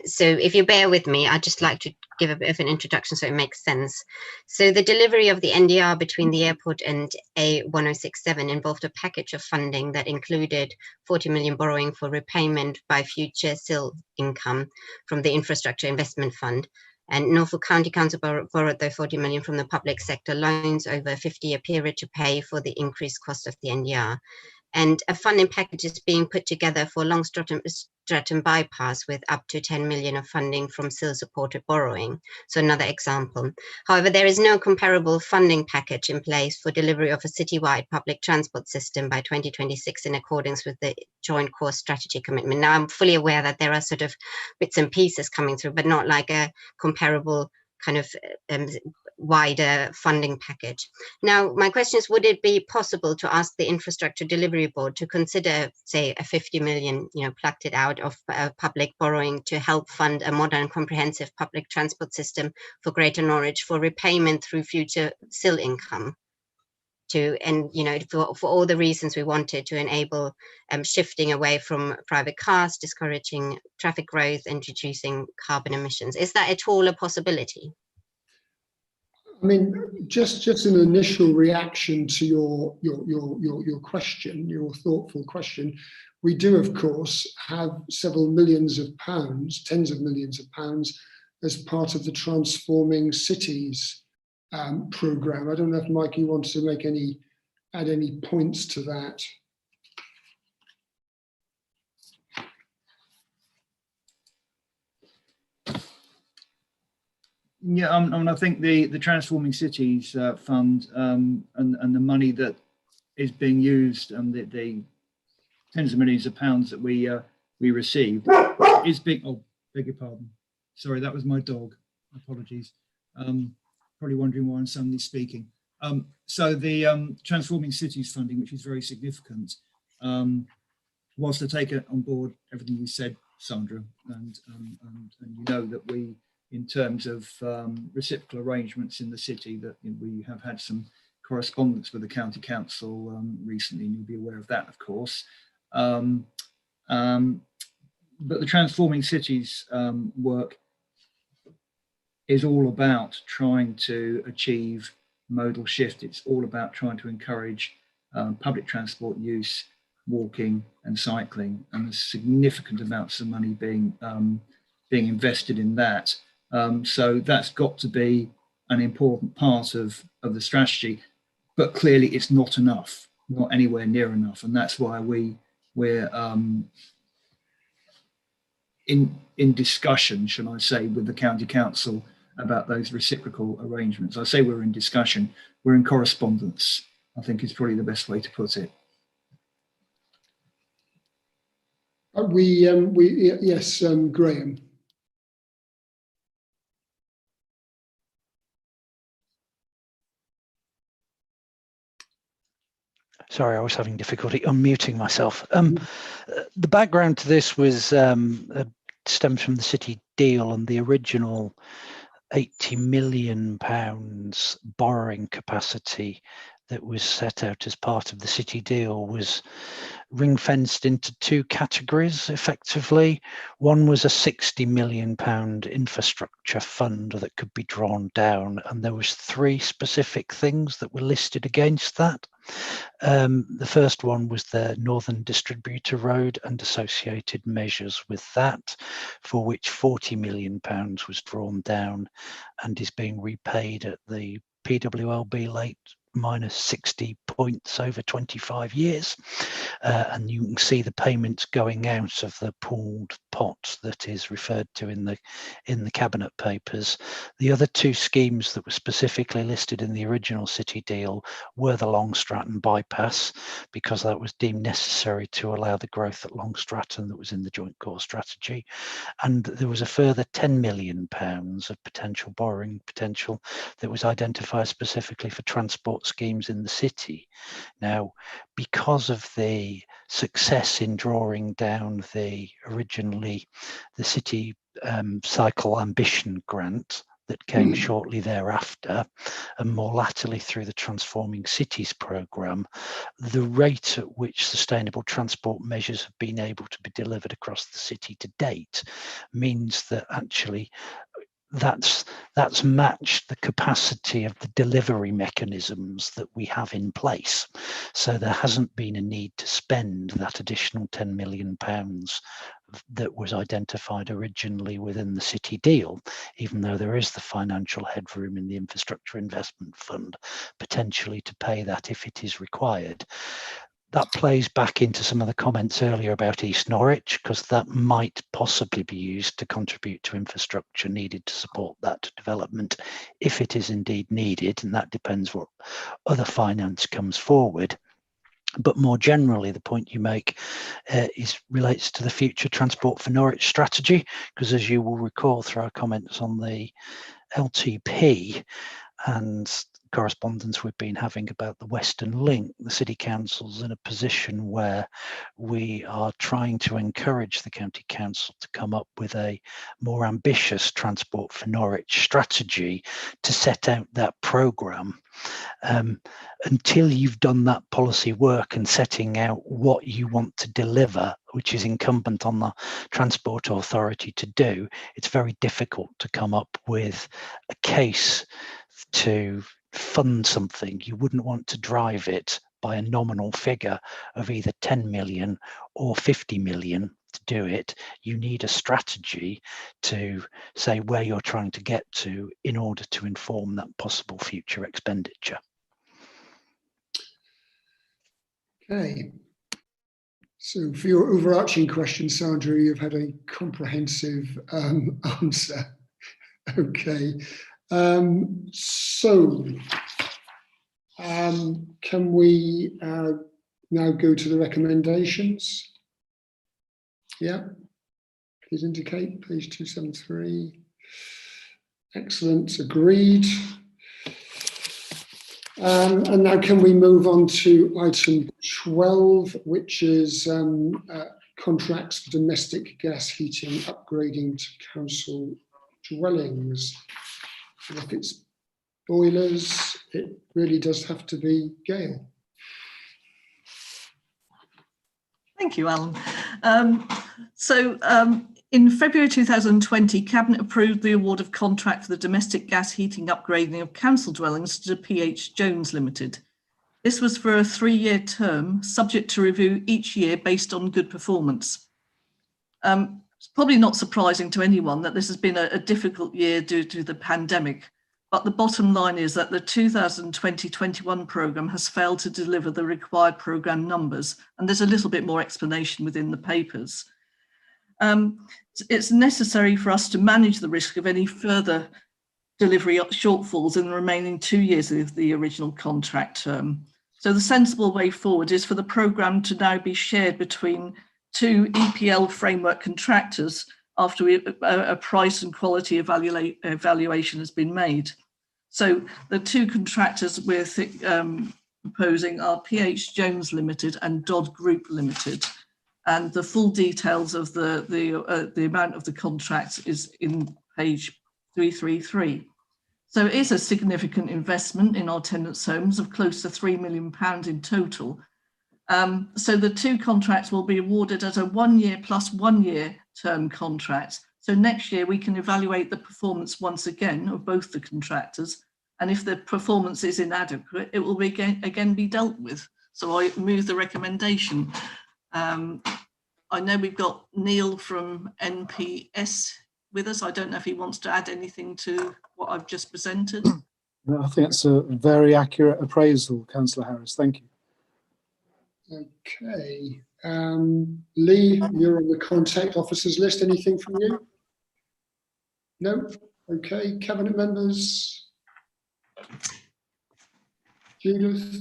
So if you bear with me, I'd just like to give a bit of an introduction so it makes sense. So the delivery of the NDR between the airport and A1067 involved a package of funding that included 40 million borrowing for repayment by future SIL income from the Infrastructure Investment Fund. And Norfolk County Council borrowed the 40 million from the public sector loans over a 50-year period to pay for the increased cost of the NDR. And a funding package is being put together for Long Stratton bypass with up to 10 million of funding from SIL supported borrowing. So another example. However, there is no comparable funding package in place for delivery of a citywide public transport system by 2026 in accordance with the Joint Core Strategy commitment. Now, I'm fully aware that there are sort of bits and pieces coming through, but not like a comparable kind of wider funding package. Now, my question is, would it be possible to ask the Infrastructure Delivery Board to consider, say, a 50 million, plucked it out of public borrowing to help fund a modern, comprehensive public transport system for Greater Norwich for repayment through future SIL income? For all the reasons we wanted to enable shifting away from private cars, discouraging traffic growth and reducing carbon emissions. Is that at all a possibility? I mean, just an initial reaction to your question, your thoughtful question. We do, of course, have several millions of pounds, tens of millions of pounds, as part of the Transforming Cities programme. I don't know if Mike, you want to add any points to that. Yeah, I think the Transforming Cities Fund and the money that is being used and the tens of millions of pounds that we received is big. Oh, beg your pardon. Sorry, that was my dog. Apologies. Probably wondering why I'm suddenly speaking. So the Transforming Cities funding, which is very significant, whilst I take it on board everything you said, Sandra, and you know that we, in terms of reciprocal arrangements in the city, that we have had some correspondence with the County Council recently, and you'll be aware of that, of course. But the Transforming Cities work is all about trying to achieve modal shift. It's all about trying to encourage public transport use, walking and cycling, and there's significant amounts of money being invested in that. So that's got to be an important part of the strategy, but clearly it's not enough, not anywhere near enough, and that's why we're in discussion, shall I say, with the County Council about those reciprocal arrangements. I say we're in discussion, we're in correspondence, I think is probably the best way to put it. Yes, Graham. Sorry, I was having difficulty unmuting myself. The background to this was stems from the city deal, and the original £80 million borrowing capacity that was set out as part of the city deal was ring-fenced into two categories, effectively. One was a £60 million infrastructure fund that could be drawn down, and there was three specific things that were listed against that. The first one was the Northern Distributor Road and associated measures with that, for which £40 million was drawn down and is being repaid at the PWLB late minus 60 points over 25 years. And you can see the payments going out of the pooled pot that is referred to in the Cabinet papers. The other two schemes that were specifically listed in the original City deal were the Long Stratton bypass, because that was deemed necessary to allow the growth at Long Stratton that was in the Joint Core Strategy. And there was a further £10 million of potential borrowing potential that was identified specifically for transport schemes in the city. Now, because of the success in drawing down originally the City Cycle Ambition grant that came shortly thereafter, and more latterly through the Transforming Cities programme, the rate at which sustainable transport measures have been able to be delivered across the city to date means that actually that's matched the capacity of the delivery mechanisms that we have in place. So there hasn't been a need to spend that additional £10 million that was identified originally within the City deal, even though there is the financial headroom in the Infrastructure Investment Fund potentially to pay that if it is required. That plays back into some of the comments earlier about East Norwich, because that might possibly be used to contribute to infrastructure needed to support that development if it is indeed needed, and that depends what other finance comes forward. But more generally, the point you make relates to the future Transport for Norwich strategy, because as you will recall through our comments on the LTP and correspondence we've been having about the Western Link, the City Council's in a position where we are trying to encourage the County Council to come up with a more ambitious Transport for Norwich strategy to set out that programme. Until you've done that policy work and setting out what you want to deliver, which is incumbent on the Transport Authority to do, it's very difficult to come up with a case to fund something. You wouldn't want to drive it by a nominal figure of either 10 million or 50 million to do it. You need a strategy to say where you're trying to get to in order to inform that possible future expenditure. Okay. So for your overarching question, Sandra, you've had a comprehensive answer. Okay. Can we now go to the recommendations? Yeah, please indicate, page 273. Excellent, agreed. And now can we move on to item 12, which is contracts for domestic gas heating upgrading to council dwellings. And if it's boilers, it really does have to be Gail. Thank you, Alan. In February 2020, Cabinet approved the award of contract for the domestic gas heating upgrading of council dwellings to PH Jones Limited. This was for a 3-year term, subject to review each year based on good performance. It's probably not surprising to anyone that this has been a difficult year due to the pandemic, but the bottom line is that the 2020-21 programme has failed to deliver the required programme numbers, and there's a little bit more explanation within the papers. It's necessary for us to manage the risk of any further delivery shortfalls in the remaining 2 years of the original contract term. So the sensible way forward is for the programme to now be shared between 2 EPL framework contractors after a price and quality evaluation has been made. So the 2 contractors we're proposing are PH Jones Limited and Dodd Group Limited. And the full details of the amount of the contract is in page 333. So it is a significant investment in our tenants' homes of close to £3 million in total. So the 2 contracts will be awarded as a 1 year plus 1 year term contract. So next year we can evaluate the performance once again of both the contractors. And if the performance is inadequate, it will be again be dealt with. So I move the recommendation. I know we've got Neil from NPS with us. I don't know if he wants to add anything to what I've just presented. I think that's a very accurate appraisal, Councillor Harris. Thank you. Okay. Lee, you're on the contact officers list. Anything from you? No? Okay. Cabinet members? Judith?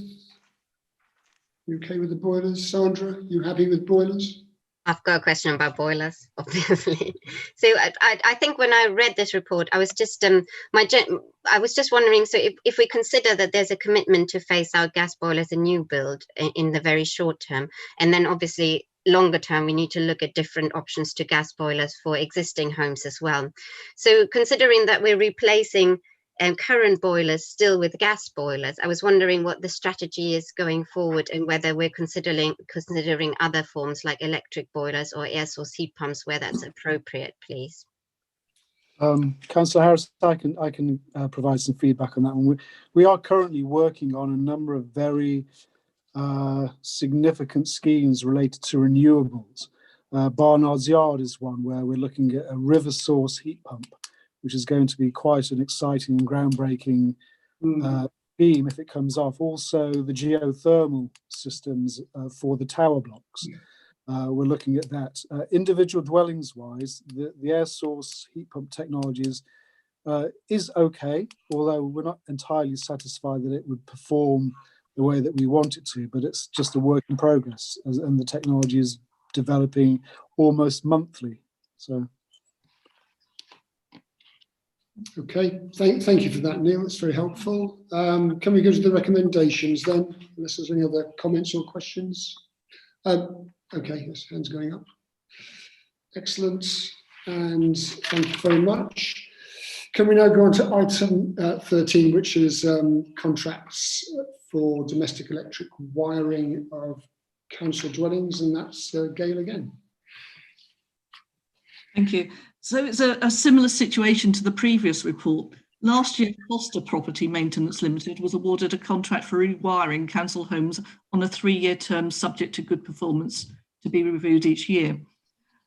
You okay with the boilers? Sandra, you happy with boilers? I've got a question about boilers, obviously. So I think when I read this report, I was just I was just wondering. So if we consider that there's a commitment to phase out gas boilers in new build in the very short term, and then obviously longer term, we need to look at different options to gas boilers for existing homes as well. So considering that we're replacing current boilers still with gas boilers, I was wondering what the strategy is going forward and whether we're considering other forms like electric boilers or air source heat pumps where that's appropriate, please. Councillor Harris, I can provide some feedback on that one. We are currently working on a number of very significant schemes related to renewables. Barnard's Yard is one where we're looking at a river source heat pump, which is going to be quite an exciting and groundbreaking scheme if it comes off. Also, the geothermal systems for the tower blocks. We're looking at that. Individual dwellings-wise, the air source heat pump technology is okay, although we're not entirely satisfied that it would perform the way that we want it to, but it's just a work in progress, and the technology is developing almost monthly. So. Okay, thank you for that, Neil. That's very helpful. Can we go to the recommendations then, unless there's any other comments or questions? Okay, yes, hands going up. Excellent, and thank you very much. Can we now go on to item 13, which is contracts for domestic electric wiring of council dwellings, and that's Gail again. Thank you. So it's a similar situation to the previous report. Last year, Foster Property Maintenance Limited was awarded a contract for rewiring council homes on a 3-year term subject to good performance to be reviewed each year.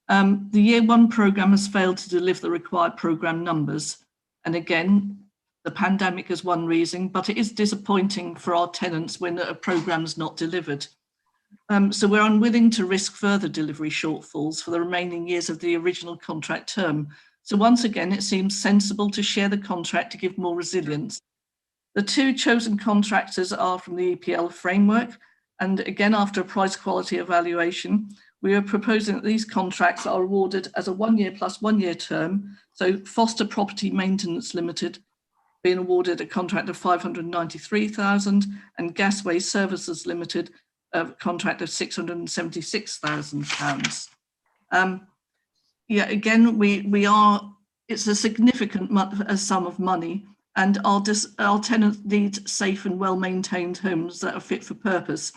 The year 1 programme has failed to deliver the required programme numbers. And again, the pandemic is one reason, but it is disappointing for our tenants when a programme is not delivered. So we're unwilling to risk further delivery shortfalls for the remaining years of the original contract term. So once again, it seems sensible to share the contract to give more resilience. The 2 chosen contractors are from the EPL framework. And again, after a price quality evaluation, we are proposing that these contracts are awarded as a 1-year plus 1-year term. So Foster Property Maintenance Limited being awarded a contract of £593,000 and Gasway Services Limited a contract of £676,000. Yeah, again, it's a significant sum of money, and our tenants need safe and well-maintained homes that are fit for purpose.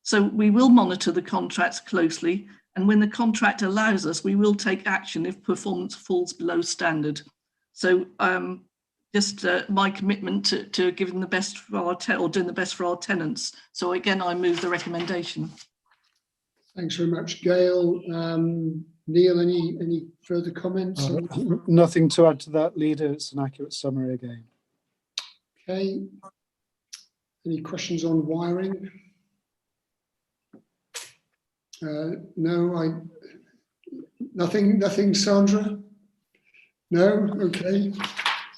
So we will monitor the contracts closely, and when the contract allows us, we will take action if performance falls below standard. So just my commitment to giving the best for our doing the best for our tenants. So again, I move the recommendation. Thanks very much, Gail. Neil, any further comments? Nothing to add to that, Leader. It's an accurate summary again. Okay. Any questions on wiring? No, nothing, Sandra? No? Okay.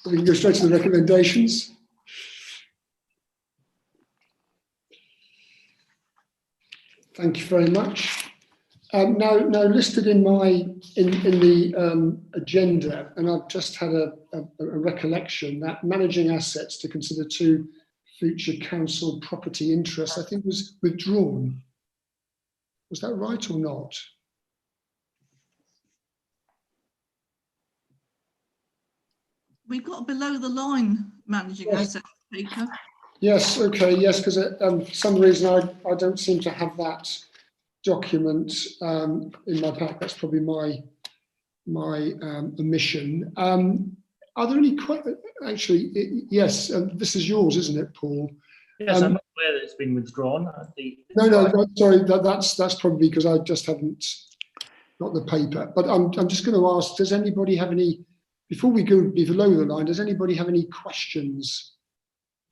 We can go straight to the recommendations. Thank you very much. Now listed in the agenda, and I've just had a recollection that managing assets to consider 2 future council property interests, I think, was withdrawn. Was that right or not? We've got below the line managing assets paper. Yes, okay, yes, because for some reason I don't seem to have that document in my pack. That's probably my omission. Are there any actually? Yes, this is yours, isn't it, Paul? Yes, I'm not aware that it's been withdrawn. No, sorry, that's probably because I just haven't got the paper. But I'm just going to ask: does anybody have any? Before we go below the line, does anybody have any questions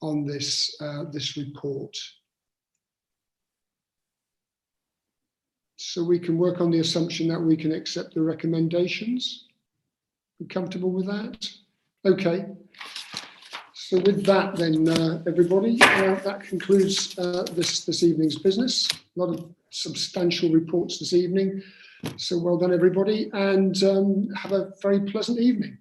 on this this report. So we can work on the assumption that we can accept the recommendations. You comfortable with that? Okay. So with that, then, everybody, that concludes this evening's business. A lot of substantial reports this evening. So well done, everybody, and have a very pleasant evening.